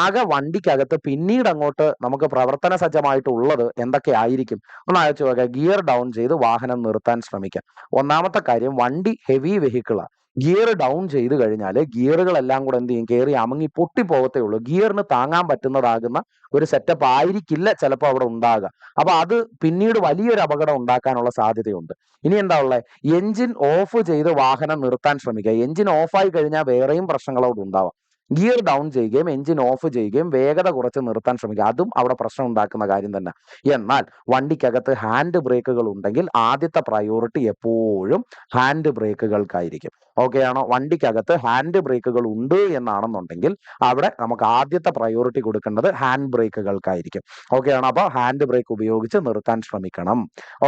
[SPEAKER 1] ആകെ വണ്ടിക്കകത്ത് പിന്നീട് അങ്ങോട്ട് നമുക്ക് പ്രവർത്തന സജ്ജമായിട്ടുള്ളത് എന്തൊക്കെ ആയിരിക്കും? ഒന്ന് ആലോചിച്ച് നോക്കുക. ഗിയർ ഡൗൺ ചെയ്ത് വാഹനം നിർത്താൻ ശ്രമിക്കുക. ഒന്നാമത്തെ കാര്യം, വണ്ടി ഹെവി വെഹിക്കിളാണ്. ഗിയർ ഡൗൺ ചെയ്ത് കഴിഞ്ഞാൽ ഗിയറുകളെല്ലാം കൂടെ എന്ത് ചെയ്യും? കയറി അമങ്ങി പൊട്ടിപ്പോകത്തേ ഉള്ളൂ. ഗിയറിന് താങ്ങാൻ പറ്റുന്നതാകുന്ന ഒരു സെറ്റപ്പ് ആയിരിക്കില്ല ചിലപ്പോൾ അവിടെ ഉണ്ടാകുക. അപ്പൊ അത് പിന്നീട് വലിയൊരു അപകടം ഉണ്ടാക്കാനുള്ള സാധ്യതയുണ്ട്. ഇനി എന്താ ഉള്ളത്? എഞ്ചിൻ ഓഫ് ചെയ്ത് വാഹനം നിർത്താൻ ശ്രമിക്കുക. എഞ്ചിൻ ഓഫായി കഴിഞ്ഞാൽ വേറെയും പ്രശ്നങ്ങളോട് ഉണ്ടാവാം. ഗിയർ ഡൗൺ ചെയ്യുകയും എഞ്ചിൻ ഓഫ് ചെയ്യുകയും വേഗത കുറച്ച് നിർത്താൻ ശ്രമിക്കുക. അതും അവിടെ പ്രശ്നം ഉണ്ടാക്കുന്ന കാര്യം തന്നെ. എന്നാൽ വണ്ടിക്കകത്ത് ഹാൻഡ് ബ്രേക്കുകൾ ഉണ്ടെങ്കിൽ ആദ്യത്തെ പ്രയോറിറ്റി എപ്പോഴും ഹാൻഡ് ബ്രേക്കുകൾക്കായിരിക്കും. ഓക്കെ ആണോ? വണ്ടിക്കകത്ത് ഹാൻഡ് ബ്രേക്കുകൾ ഉണ്ട് എന്നാണെന്നുണ്ടെങ്കിൽ അവിടെ നമുക്ക് ആദ്യത്തെ പ്രയോറിറ്റി കൊടുക്കേണ്ടത് ഹാൻഡ് ബ്രേക്കുകൾക്കായിരിക്കും. ഓക്കെ ആണോ? അപ്പോൾ ഹാൻഡ് ബ്രേക്ക് ഉപയോഗിച്ച് നിർത്താൻ ശ്രമിക്കണം.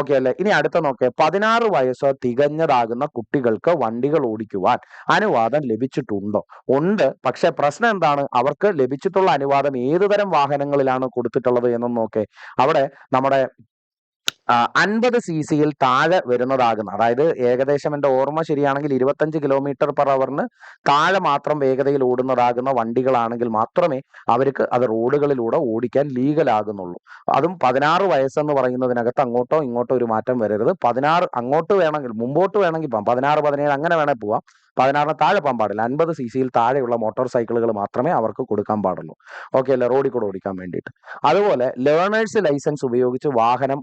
[SPEAKER 1] ഓക്കെ അല്ലേ? ഇനി അടുത്ത നോക്കേ, 16 വയസ്സ് തികഞ്ഞതാകുന്ന കുട്ടികൾക്ക് വണ്ടികൾ ഓടിക്കുവാൻ അനുവാദം ലഭിച്ചിട്ടുണ്ടോ? ഉണ്ട്. പക്ഷെ പ്രശ്നം എന്താണ്? അവർക്ക് ലഭിച്ചിട്ടുള്ള അനുവാദം ഏതുതരം വാഹനങ്ങളിലാണ് കൊടുത്തിട്ടുള്ളത് എന്നും നോക്കേ. അവിടെ നമ്മുടെ 50 cc താഴെ വരുന്നതാകുന്ന, അതായത് ഏകദേശം എൻ്റെ ഓർമ്മ ശരിയാണെങ്കിൽ 25 km/h താഴെ മാത്രം വേഗതയിൽ ഓടുന്നതാകുന്ന വണ്ടികളാണെങ്കിൽ മാത്രമേ അവർക്ക് അത് റോഡുകളിലൂടെ ഓടിക്കാൻ ലീഗൽ ആകുന്നുള്ളൂ. അതും 16 വയസ്സെന്ന് പറയുന്നതിനകത്ത് അങ്ങോട്ടോ ഇങ്ങോട്ടോ ഒരു മാറ്റം വരരുത്. 16 അങ്ങോട്ട് വേണമെങ്കിൽ മുമ്പോട്ട് വേണമെങ്കിൽ പോകാം, 16, 17 അങ്ങനെ വേണേൽ പോവാം. 16 താഴെ പോകാൻ പാടില്ല. 50 cc താഴെയുള്ള മോട്ടോർ സൈക്കിളുകൾ മാത്രമേ അവർക്ക് കൊടുക്കാൻ പാടുള്ളൂ. ഓക്കെ അല്ലേ? റോഡിൽ കൂടെ ഓടിക്കാൻ വേണ്ടിയിട്ട്. അതുപോലെ ലേണേഴ്സ് ലൈസൻസ് ഉപയോഗിച്ച് വാഹനം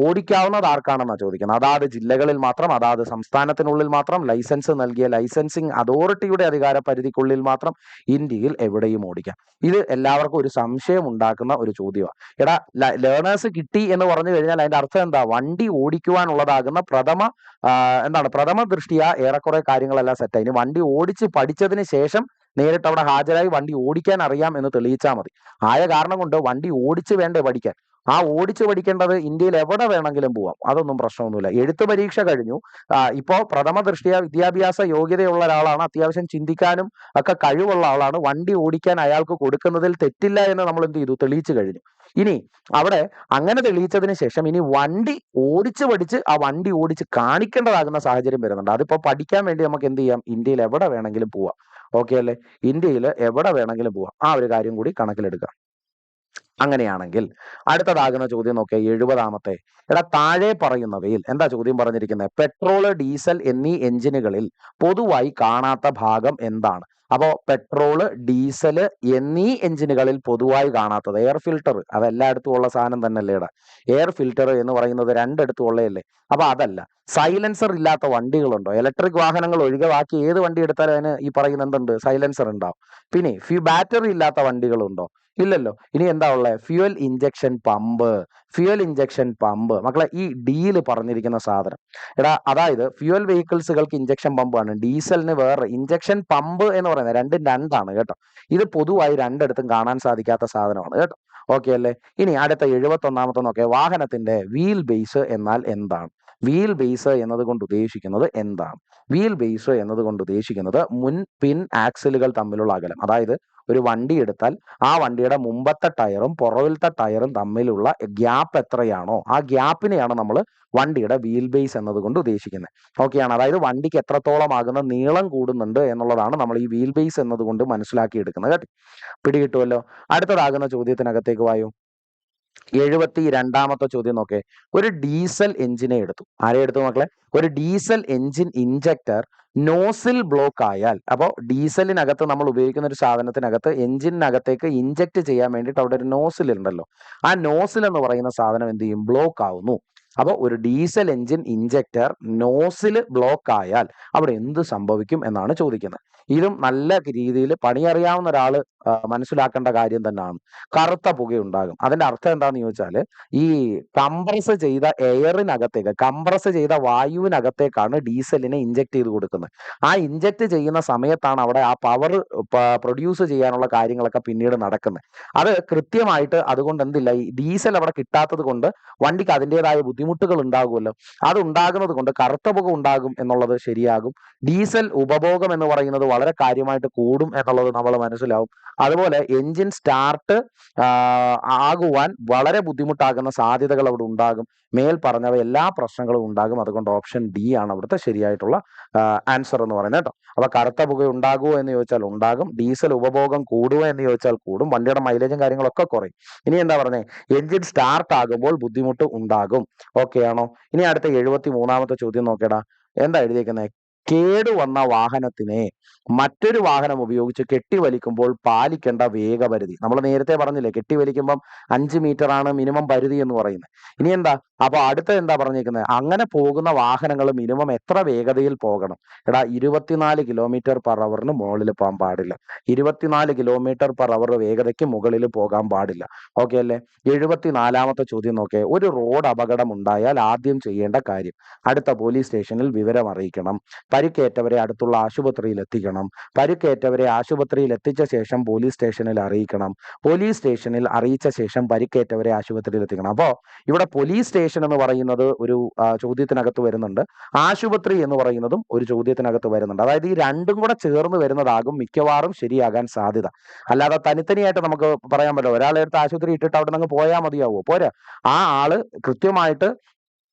[SPEAKER 1] ഓടിക്കാവുന്നത് ആർക്കാണെന്നാണ് ചോദിക്കുന്നത്. അതാത് ജില്ലകളിൽ മാത്രം, അതാത് സംസ്ഥാനത്തിനുള്ളിൽ മാത്രം, ലൈസൻസ് നൽകിയ ലൈസൻസിങ് അതോറിറ്റിയുടെ അധികാര പരിധിക്കുള്ളിൽ മാത്രം ഇന്ത്യയിൽ എവിടെയും ഓടിക്കാം. ഇത് എല്ലാവർക്കും ഒരു സംശയം ഉണ്ടാക്കുന്ന ഒരു ചോദ്യമാണ്. എടാ, ലേണേഴ്സ് കിട്ടി എന്ന് പറഞ്ഞു കഴിഞ്ഞാൽ അതിന്റെ അർത്ഥം എന്താ? വണ്ടി ഓടിക്കുവാനുള്ളതാകുന്ന പ്രഥമ ദൃഷ്ടിയ ഏറെക്കുറെ കാര്യങ്ങളെല്ലാം സെറ്റായി. ഇനി വണ്ടി ഓടിച്ച് പഠിച്ചതിന് ശേഷം നേരിട്ട് അവിടെ ഹാജരായി വണ്ടി ഓടിക്കാൻ അറിയാം എന്ന് തെളിയിച്ചാൽ മതി. ആയ കാരണം കൊണ്ട് വണ്ടി ഓടിച്ച് വേണ്ടേ പഠിക്കാൻ. ആ ഓടിച്ച് പഠിക്കേണ്ടത് ഇന്ത്യയിൽ എവിടെ വേണമെങ്കിലും പോവാം, അതൊന്നും പ്രശ്നമൊന്നുമില്ല. എഴുത്ത് പരീക്ഷ കഴിഞ്ഞു, ഇപ്പോ പ്രഥമ ദൃഷ്ടിയ വിദ്യാഭ്യാസ യോഗ്യതയുള്ള ഒരാളാണ്, അത്യാവശ്യം ചിന്തിക്കാനും ഒക്കെ കഴിവുള്ള ആളാണ്. വണ്ടി ഓടിക്കാൻ അയാൾക്ക് കൊടുക്കുന്നതിൽ തെറ്റില്ല എന്ന് നമ്മൾ എന്ത് ചെയ്തു? തെളിയിച്ചു കഴിഞ്ഞു. ഇനി അവിടെ അങ്ങനെ തെളിയിച്ചതിന് ശേഷം ഇനി വണ്ടി ഓടിച്ച് പഠിച്ച് ആ വണ്ടി ഓടിച്ച് കാണിക്കേണ്ടതാകുന്ന സാഹചര്യം വരുന്നുണ്ട്. അതിപ്പോ പഠിക്കാൻ വേണ്ടി നമുക്ക് എന്ത് ചെയ്യാം? ഇന്ത്യയിൽ എവിടെ വേണമെങ്കിലും പോവാം. ഓക്കെ അല്ലേ? ഇന്ത്യയിൽ എവിടെ വേണമെങ്കിലും പോവാം. ആ ഒരു കാര്യം കൂടി കണക്കിലെടുക്കുക. അങ്ങനെയാണെങ്കിൽ അടുത്തതാകുന്ന ചോദ്യം നോക്കിയാൽ 70ാമത്തെ. എടാ, താഴെ പറയുന്നവയിൽ എന്താ ചോദ്യം പറഞ്ഞിരിക്കുന്നത്? പെട്രോള്, ഡീസൽ എന്നീ എഞ്ചിനുകളിൽ പൊതുവായി കാണാത്ത ഭാഗം എന്താണ്? അപ്പോ പെട്രോള്, ഡീസല് എന്നീ എഞ്ചിനുകളിൽ പൊതുവായി കാണാത്തത് എയർ ഫിൽട്ടർ. അത് എല്ലായിടത്തും ഉള്ള സാധനം തന്നെയല്ലേ ഇടാ. എയർ ഫിൽട്ടർ എന്ന് പറയുന്നത് രണ്ടിടത്തും ഉള്ളതല്ലേ. അപ്പൊ അതല്ല. സൈലൻസർ ഇല്ലാത്ത വണ്ടികളുണ്ടോ? ഇലക്ട്രിക് വാഹനങ്ങൾ ഒഴികെ ബാക്കി ഏത് വണ്ടി എടുത്താലും അതിന് ഈ പറയുന്ന എന്തുണ്ട്? സൈലൻസർ ഉണ്ടാവും. പിന്നെ ബാറ്ററി ഇല്ലാത്ത വണ്ടികളുണ്ടോ? ഇല്ലല്ലോ. ഇനി എന്താ ഉള്ളത്? Fuel injection pump. മക്കളെ, ഈ ഡീല് പറഞ്ഞിരിക്കുന്ന സാധനം, എടാ, അതായത് ഫ്യൂവൽ വെഹിക്കിൾസുകൾക്ക് ഇഞ്ചക്ഷൻ പമ്പാണ്, ഡീസലിന് വേറെ. ഇഞ്ചക്ഷൻ പമ്പ് എന്ന് പറയുന്നത് രണ്ടും രണ്ടാണ് കേട്ടോ. ഇത് പൊതുവായി രണ്ടിടത്തും കാണാൻ സാധിക്കാത്ത സാധനമാണ് കേട്ടോ. ഓക്കെ അല്ലേ? ഇനി അടുത്ത 71ാമത്തെ നോക്കിയാൽ, വാഹനത്തിന്റെ വീൽ ബേസ് എന്നാൽ എന്താണ്? വീൽ ബേസ് എന്നതുകൊണ്ട് ഉദ്ദേശിക്കുന്നത് എന്താണ്? വീൽ ബേസ് എന്നതുകൊണ്ട് ഉദ്ദേശിക്കുന്നത് മുൻ പിൻ ആക്സിലുകൾ തമ്മിലുള്ള അകലം. അതായത് ഒരു വണ്ടി എടുത്താൽ ആ വണ്ടിയുടെ മുമ്പത്തെ ടയറും പുറകിലത്തെ ടയറും തമ്മിലുള്ള ഗ്യാപ്പ് എത്രയാണോ ആ ഗ്യാപ്പിനെയാണ് നമ്മൾ വണ്ടിയുടെ വീൽ ബേസ് എന്നതുകൊണ്ട് ഉദ്ദേശിക്കുന്നത്. ഓക്കെയാണ്. അതായത് വണ്ടിക്ക് എത്രത്തോളം ആകുന്ന നീളം കൂടുന്നുണ്ട് എന്നുള്ളതാണ് നമ്മൾ ഈ വീൽ ബേസ് എന്നതുകൊണ്ട് മനസ്സിലാക്കി എടുക്കുന്നത് കേട്ടോ. പിടികിട്ടുമല്ലോ. അടുത്തതാകുന്ന ചോദ്യത്തിനകത്തേക്ക് വായു. 72ാമത്തെ ചോദ്യം നോക്കേ. ഒരു ഡീസൽ എഞ്ചിനെ എടുത്തു. ആരെ എടുത്തു മക്കളെ? ഒരു diesel engine injector nozzle block ആയാൽ, അപ്പോൾ ഡീസലിനകത്ത് നമ്മൾ ഉപയോഗിക്കുന്ന ഒരു സാധനത്തിനകത്ത് എഞ്ചിനകത്തേക്ക് ഇഞ്ചക്ട് ചെയ്യാൻ വേണ്ടിയിട്ട് അവിടെ ഒരു നോസിൽ ഉണ്ടല്ലോ. ആ നോസിൽ എന്ന് പറയുന്ന സാധനം എന്ത് ചെയ്യും? ബ്ലോക്ക് ആവുന്നു. അപ്പോൾ ഒരു diesel engine injector nozzle block ആയാൽ അവിടെ എന്ത് സംഭവിക്കും എന്നാണ് ചോദിക്കുന്നത്. ഇതും നല്ല രീതിയിൽ പണിയറിയാവുന്ന ഒരാൾ മനസ്സിലാക്കേണ്ട കാര്യം തന്നെയാണ്. കറുത്ത പുകയുണ്ടാകും. അതിന്റെ അർത്ഥം എന്താണെന്ന് ചോദിച്ചാൽ ഈ കംപ്രസ് ചെയ്ത വായുവിനകത്തേക്കാണ് ഡീസലിനെ ഇഞ്ചക്ട് ചെയ്ത് കൊടുക്കുന്നത്. ആ ഇഞ്ചക്ട് ചെയ്യുന്ന സമയത്താണ് അവിടെ ആ പവർ പ്രൊഡ്യൂസ് ചെയ്യാനുള്ള കാര്യങ്ങളൊക്കെ പിന്നീട് നടക്കുന്നത്. അത് കൃത്യമായിട്ട് അതുകൊണ്ട് എന്തില്ല, ഈ ഡീസൽ അവിടെ കിട്ടാത്തത് കൊണ്ട് വണ്ടിക്ക് അതിൻ്റെതായ ബുദ്ധിമുട്ടുകൾ ഉണ്ടാകുമല്ലോ. അത് ഉണ്ടാകുന്നത് കൊണ്ട് കറുത്ത പുക ഉണ്ടാകും എന്നുള്ളത് ശരിയാകും. ഡീസൽ ഉപഭോഗം എന്ന് പറയുന്നത് വളരെ കാര്യമായിട്ട് കൂടും എന്നുള്ളത് നമ്മൾ മനസ്സിലാവും. അതുപോലെ എഞ്ചിൻ സ്റ്റാർട്ട് ആകുവാൻ വളരെ ബുദ്ധിമുട്ടാകുന്ന സാധ്യതകൾ അവിടെ ഉണ്ടാകും. മേൽ പറഞ്ഞവ എല്ലാ പ്രശ്നങ്ങളും ഉണ്ടാകും. അതുകൊണ്ട് ഓപ്ഷൻ ഡി ആണ് അവിടുത്തെ ശരിയായിട്ടുള്ള ആൻസർ എന്ന് പറയുന്നത് കേട്ടോ. അപ്പൊ കറുത്ത പുക ഉണ്ടാകുമോ എന്ന് ചോദിച്ചാൽ ഉണ്ടാകും. ഡീസൽ ഉപഭോഗം കൂടുമോ എന്ന് ചോദിച്ചാൽ കൂടും. വണ്ടിയുടെ മൈലേജും കാര്യങ്ങളൊക്കെ കുറയും. ഇനി എന്താ പറഞ്ഞേ, എഞ്ചിൻ സ്റ്റാർട്ട് ആകുമ്പോൾ ബുദ്ധിമുട്ട് ഉണ്ടാകും. ഓക്കെ ആണോ? ഇനി അടുത്ത 73ാമത്തെ ചോദ്യം നോക്കേടാ. എന്താ എഴുതിയേക്കുന്നത്? കേടുവന്ന വാഹനത്തിനെ മറ്റൊരു വാഹനം ഉപയോഗിച്ച് കെട്ടിവലിക്കുമ്പോൾ പാലിക്കേണ്ട വേഗപരിധി. നമ്മൾ നേരത്തെ പറഞ്ഞില്ലേ, കെട്ടിവലിക്കുമ്പം 5 മീറ്റർ ആണ് മിനിമം പരിധി എന്ന് പറയുന്നത്. ഇനി എന്താ അപ്പൊ അടുത്ത എന്താ പറഞ്ഞിരിക്കുന്നത്? അങ്ങനെ പോകുന്ന വാഹനങ്ങൾ മിനിമം എത്ര വേഗതയിൽ പോകണം? എടാ 24 km/h മുകളിൽ പോകാൻ പാടില്ല. 24 km/h വേഗതയ്ക്ക് മുകളിൽ പോകാൻ പാടില്ല. ഓക്കെ അല്ലേ? 74ാമത്തെ ചോദ്യം നോക്കേ. ഒരു റോഡ് അപകടം ഉണ്ടായാൽ ആദ്യം ചെയ്യേണ്ട കാര്യം, അടുത്ത പോലീസ് സ്റ്റേഷനിൽ വിവരം അറിയിക്കണം. പരിക്കേറ്റവരെ അടുത്തുള്ള ആശുപത്രിയിൽ എത്തിക്കണം. പരിക്കേറ്റവരെ ആശുപത്രിയിൽ എത്തിച്ച ശേഷം പോലീസ് സ്റ്റേഷനിൽ അറിയിക്കണം. പോലീസ് സ്റ്റേഷനിൽ അറിയിച്ച ശേഷം പരിക്കേറ്റവരെ ആശുപത്രിയിൽ എത്തിക്കണം. അപ്പോൾ ഇവിടെ പോലീസ് സ്റ്റേഷൻ എന്ന് പറയുന്നത് ഒരു ചോദ്യത്തിനകത്ത് വരുന്നുണ്ട്. ആശുപത്രി എന്ന് പറയുന്നതും ഒരു ചോദ്യത്തിനകത്ത് വരുന്നുണ്ട്. അതായത് ഈ രണ്ടും കൂടെ ചേർന്ന് വരുന്നതാകും മിക്കവാറും ശരിയാകാൻ സാധ്യത. അല്ലാതെ തനിത്തനിയായിട്ട് നമുക്ക് പറയാൻ പറ്റില്ല. ഒരാളെ എടുത്ത് ആശുപത്രി ഇട്ടിട്ട് അവിടെ നിന്ന് പോയാൽ മതിയാവോ? പോരാ. ആ ആള് കൃത്യമായിട്ട്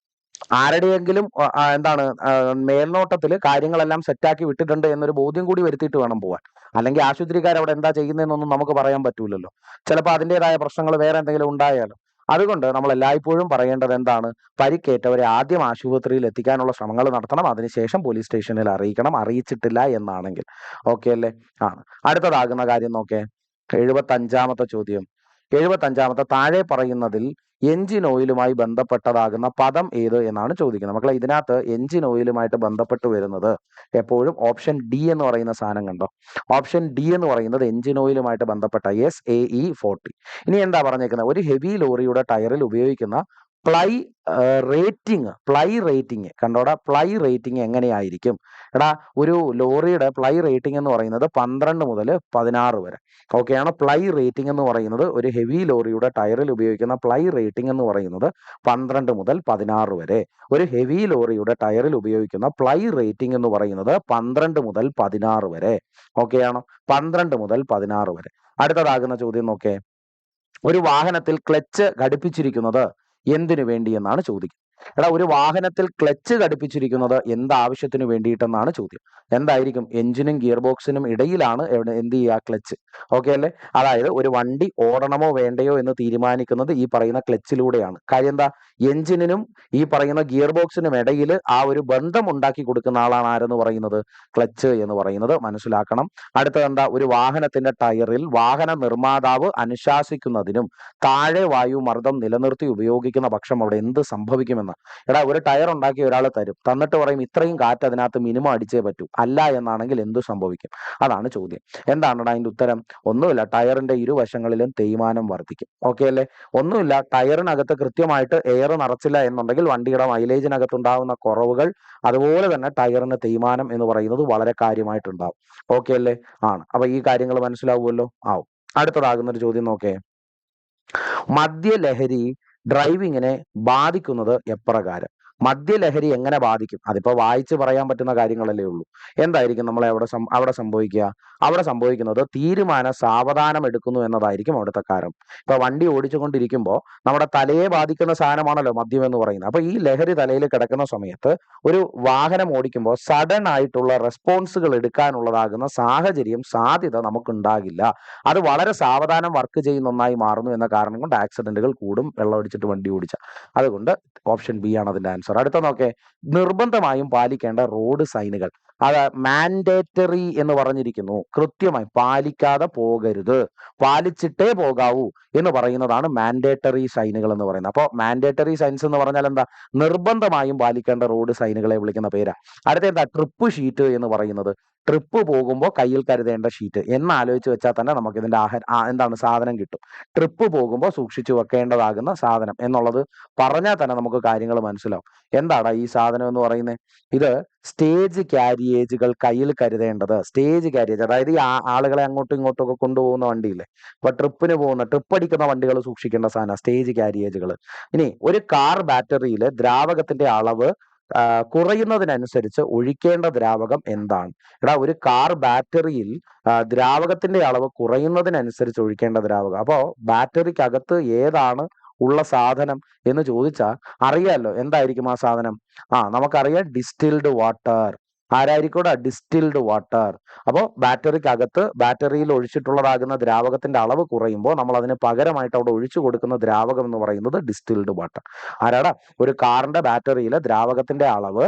[SPEAKER 1] ആരുടെയെങ്കിലും എന്താണ് മേൽനോട്ടത്തിൽ കാര്യങ്ങളെല്ലാം സെറ്റാക്കി വിട്ടിട്ടുണ്ട് എന്നൊരു ബോധ്യം കൂടി വരുത്തിയിട്ട് വേണം പോവാൻ. അല്ലെങ്കിൽ ആശുപത്രിക്കാർ അവിടെ എന്താ ചെയ്യുന്നതെന്നൊന്നും നമുക്ക് പറയാൻ പറ്റൂലല്ലോ. ചിലപ്പോൾ അതിൻ്റെതായ പ്രശ്നങ്ങൾ വേറെ എന്തെങ്കിലും ഉണ്ടായാലോ. അതുകൊണ്ട് നമ്മൾ എല്ലായ്പ്പോഴും പറയേണ്ടത് എന്താണ്? പരിക്കേറ്റവരെ ആദ്യം ആശുപത്രിയിൽ എത്തിക്കാനുള്ള ശ്രമങ്ങൾ നടത്തണം. അതിനുശേഷം പോലീസ് സ്റ്റേഷനിൽ അറിയിക്കണം. അറിയിച്ചിട്ടില്ല എന്നാണെങ്കിൽ. ഓക്കെ അല്ലേ? ആണ്. അടുത്തതാകുന്ന കാര്യം നോക്കേ. 75ാമത്തെ ചോദ്യം. 75ാമത്തെ താഴെ പറയുന്നതിൽ എഞ്ചിൻ ഓയിലുമായി ബന്ധപ്പെട്ടതാകുന്ന പദം ഏത് എന്നാണ് ചോദിക്കുന്നത്. മക്കളെ, ഇതിനകത്ത് എഞ്ചിൻ ഓയിലുമായിട്ട് ബന്ധപ്പെട്ട് വരുന്നത് എപ്പോഴും ഓപ്ഷൻ ഡി എന്ന് പറയുന്ന സാധനം കണ്ടോ. ഓപ്ഷൻ ഡി എന്ന് പറയുന്നത് എഞ്ചിൻ ഓയിലുമായിട്ട് ബന്ധപ്പെട്ട SAE40. ഇനി എന്താ പറഞ്ഞേക്കുന്നത്? ഒരു ഹെവി ലോറിയുടെ ടയറിൽ ഉപയോഗിക്കുന്ന പ്ലൈ റേറ്റിംഗ് കണ്ടോടാ. പ്ലൈ റേറ്റിംഗ് എങ്ങനെയായിരിക്കും? എടാ, ഒരു ലോറിയുടെ പ്ലൈ റേറ്റിംഗ് എന്ന് പറയുന്നത് 12 മുതൽ 16 വരെ. ഓക്കെയാണ്. പ്ലൈ റേറ്റിംഗ് എന്ന് പറയുന്നത് ഒരു ഹെവി ലോറിയുടെ ടയറിൽ ഉപയോഗിക്കുന്ന പ്ലൈ റേറ്റിംഗ് എന്ന് പറയുന്നത് 12 മുതൽ 16 വരെ. ഒരു ഹെവി ലോറിയുടെ ടയറിൽ ഉപയോഗിക്കുന്ന പ്ലൈ റേറ്റിംഗ് എന്ന് പറയുന്നത് 12 മുതൽ 16 വരെ. ഓക്കെയാണോ? 12 മുതൽ 16 വരെ. അടുത്തതാകുന്ന ചോദ്യം നോക്കേ. ഒരു വാഹനത്തിൽ ക്ലച്ച് ഘടിപ്പിച്ചിരിക്കുന്നത് എന്തിനു വേണ്ടി എന്നാണ് ചോദിക്കുന്നത്. എടാ, ഒരു വാഹനത്തിൽ ക്ലച്ച് ഘടിപ്പിച്ചിരിക്കുന്നത് എന്താവശ്യത്തിന് വേണ്ടിയിട്ടെന്നാണ് ചോദ്യം. എന്തായിരിക്കും? എഞ്ചിനും ഗിയർ ബോക്സിനും ഇടയിലാണ് എന്ത് ചെയ്യുക? ക്ലച്ച്. ഓക്കെ അല്ലേ? അതായത് ഒരു വണ്ടി ഓടണമോ വേണ്ടയോ എന്ന് തീരുമാനിക്കുന്നത് ഈ പറയുന്ന ക്ലച്ചിലൂടെയാണ്. കാര്യം എന്താ? എഞ്ചിനും ഈ പറയുന്ന ഗിയർ ബോക്സിനും ഇടയിൽ ആ ഒരു ബന്ധം ഉണ്ടാക്കി കൊടുക്കുന്ന ആളാണ് ആരെന്ന് പറയുന്നത്? ക്ലച്ച് എന്ന് പറയുന്നത് മനസ്സിലാക്കണം. അടുത്തത് എന്താ? ഒരു വാഹനത്തിന്റെ ടയറിൽ വാഹന നിർമ്മാതാവ് അനുശാസിക്കുന്നതിനും താഴെ വായുമർദ്ദം നിലനിർത്തി ഉപയോഗിക്കുന്ന പക്ഷം അവിടെ എന്ത് സംഭവിക്കുമെന്ന്. എടാ, ഒരു ടയർ ഉണ്ടാക്കി ഒരാൾ തരും, തന്നിട്ട് പറയും ഇത്രയും കാറ്റ് അതിനകത്ത് മിനിമം അടിച്ചേ പറ്റൂ. അല്ല എന്നാണെങ്കിൽ എന്തു സംഭവിക്കും? അതാണ് ചോദ്യം. എന്താണ് അതിന്റെ ഉത്തരം? ഒന്നുമില്ല. ടയറിന്റെ ഇരുവശങ്ങളിലും തേയ്മാനം വർദ്ധിക്കും. ഓക്കെ അല്ലേ? ഒന്നുമില്ല. ടയറിനകത്ത് കൃത്യമായിട്ട് എയർ നിറച്ചില്ല എന്നുണ്ടെങ്കിൽ വണ്ടിയുടെ മൈലേജിനകത്ത് ഉണ്ടാകുന്ന കുറവുകൾ, അതുപോലെ തന്നെ ടയറിന് തേയ്മാനം എന്ന് പറയുന്നത് വളരെ കാര്യമായിട്ടുണ്ടാവും. ഓക്കെ അല്ലേ? ആണ്. അപ്പൊ ഈ കാര്യങ്ങൾ മനസ്സിലാവുമല്ലോ. ആവും. അടുത്തതാകുന്ന ഒരു ചോദ്യം നോക്കേ. മദ്യലഹരി ഡ്രൈവിങ്ങിനെ ബാധിക്കുന്നത് എപ്രകാരം? മദ്യലഹരി എങ്ങനെ ബാധിക്കും? അതിപ്പോ വായിച്ച് പറയാൻ പറ്റുന്ന കാര്യങ്ങളല്ലേ ഉള്ളൂ. എന്തായിരിക്കും നമ്മളെ അവിടെ സംഭവിക്കുക? അവിടെ സംഭവിക്കുന്നത് തീരുമാന സാവധാനം എടുക്കുന്നു എന്നതായിരിക്കും അവിടുത്തെ കാരണം. ഇപ്പൊ വണ്ടി ഓടിച്ചുകൊണ്ടിരിക്കുമ്പോൾ നമ്മുടെ തലയെ ബാധിക്കുന്ന സാധനമാണല്ലോ മദ്യം എന്ന് പറയുന്നത്. അപ്പൊ ഈ ലഹരി തലയിൽ കിടക്കുന്ന സമയത്ത് ഒരു വാഹനം ഓടിക്കുമ്പോൾ സഡൻ ആയിട്ടുള്ള റെസ്പോൺസുകൾ എടുക്കാനുള്ളതാകുന്ന സാധ്യത നമുക്കുണ്ടാകില്ല. അത് വളരെ സാവധാനം വർക്ക് ചെയ്യുന്ന ഒന്നായി മാറുന്നു എന്ന കാരണം കൊണ്ട് ആക്സിഡന്റുകൾ കൂടും വെള്ളം അടിച്ചിട്ട് വണ്ടി ഓടിച്ച. അതുകൊണ്ട് ഓപ്ഷൻ ബി ആണ് അതിന്റെ ആൻസർ. അടുത്ത നോക്കേ. നിർബന്ധമായും പാലിക്കേണ്ട റോഡ് സൈനുകൾ. അത് മാൻഡേറ്ററി എന്ന് പറഞ്ഞിരിക്കുന്നു. കൃത്യമായി പാലിക്കാതെ പോകരുത്, പാലിച്ചിട്ടേ പോകാവൂ എന്ന് പറയുന്നതാണ് മാൻഡേറ്ററി സൈനുകൾ എന്ന് പറയുന്നത്. അപ്പോൾ മാൻഡേറ്ററി സൈൻസ് എന്ന് പറഞ്ഞാൽ എന്താ? നിർബന്ധമായും പാലിക്കേണ്ട റോഡ് സൈനുകളെ വിളിക്കുന്ന പേരാ. അടുത്ത എന്താ? ട്രിപ്പ് ഷീറ്റ് എന്ന് പറയുന്നത്. ട്രിപ്പ് പോകുമ്പോൾ കയ്യിൽ കരുതേണ്ട ഷീറ്റ് എന്ന് ആലോചിച്ച് വെച്ചാൽ തന്നെ നമുക്ക് ഇതിന്റെ എന്താണ് സാധനം കിട്ടും. ട്രിപ്പ് പോകുമ്പോൾ സൂക്ഷിച്ചു വെക്കേണ്ടതാകുന്ന സാധനം എന്നുള്ളത് പറഞ്ഞാൽ തന്നെ നമുക്ക് കാര്യങ്ങൾ മനസ്സിലാവും. എന്താണ് ഈ സാധനം എന്ന് പറയുന്നത്? ഇത് സ്റ്റേജ് ക്യാരിയേജുകൾ കയ്യിൽ കരുതേണ്ടത്. സ്റ്റേജ് ക്യാരിയേജ് അതായത് ഈ ആളുകളെ അങ്ങോട്ടും ഇങ്ങോട്ടും ഒക്കെ കൊണ്ടുപോകുന്ന വണ്ടിയില്ലേ, അപ്പൊ ട്രിപ്പ് അടിക്കുന്ന വണ്ടികൾ സൂക്ഷിക്കേണ്ട സാധനം സ്റ്റേജ് ക്യാരിയേജുകൾ. ഇനി ഒരു കാർ ബാറ്ററിയിൽ ദ്രാവകത്തിന്റെ അളവ് കുറയുന്നതിനനുസരിച്ച് ഒഴിക്കേണ്ട ദ്രാവകം എന്താണ്? എടാ, ഒരു കാർ ബാറ്ററിയിൽ ദ്രാവകത്തിന്റെ അളവ് കുറയുന്നതിനനുസരിച്ച് ഒഴിക്കേണ്ട ദ്രാവകം. അപ്പോ ബാറ്ററിക്കകത്ത് ഏതാണ് ഉള്ള സാധനം എന്ന് ചോദിച്ചാൽ അറിയാലോ എന്തായിരിക്കും ആ സാധനം. നമുക്കറിയാം, ഡിസ്റ്റിൽഡ് വാട്ടർ. ആരായിരിക്കും? Distilled water. അപ്പോൾ ബാറ്ററിയിൽ ഒഴിച്ചിട്ടുള്ളതാകുന്ന ദ്രാവകത്തിന്റെ അളവ് കുറയുമ്പോൾ നമ്മൾ അതിന് പകരമായിട്ട് അവിടെ ഒഴിച്ചു കൊടുക്കുന്ന ദ്രാവകം എന്ന് പറയുന്നത് ഡിസ്റ്റിൽഡ് വാട്ടർ. ആരാടാ? ഒരു കാറിന്റെ ബാറ്ററിയിലെ ദ്രാവകത്തിന്റെ അളവ്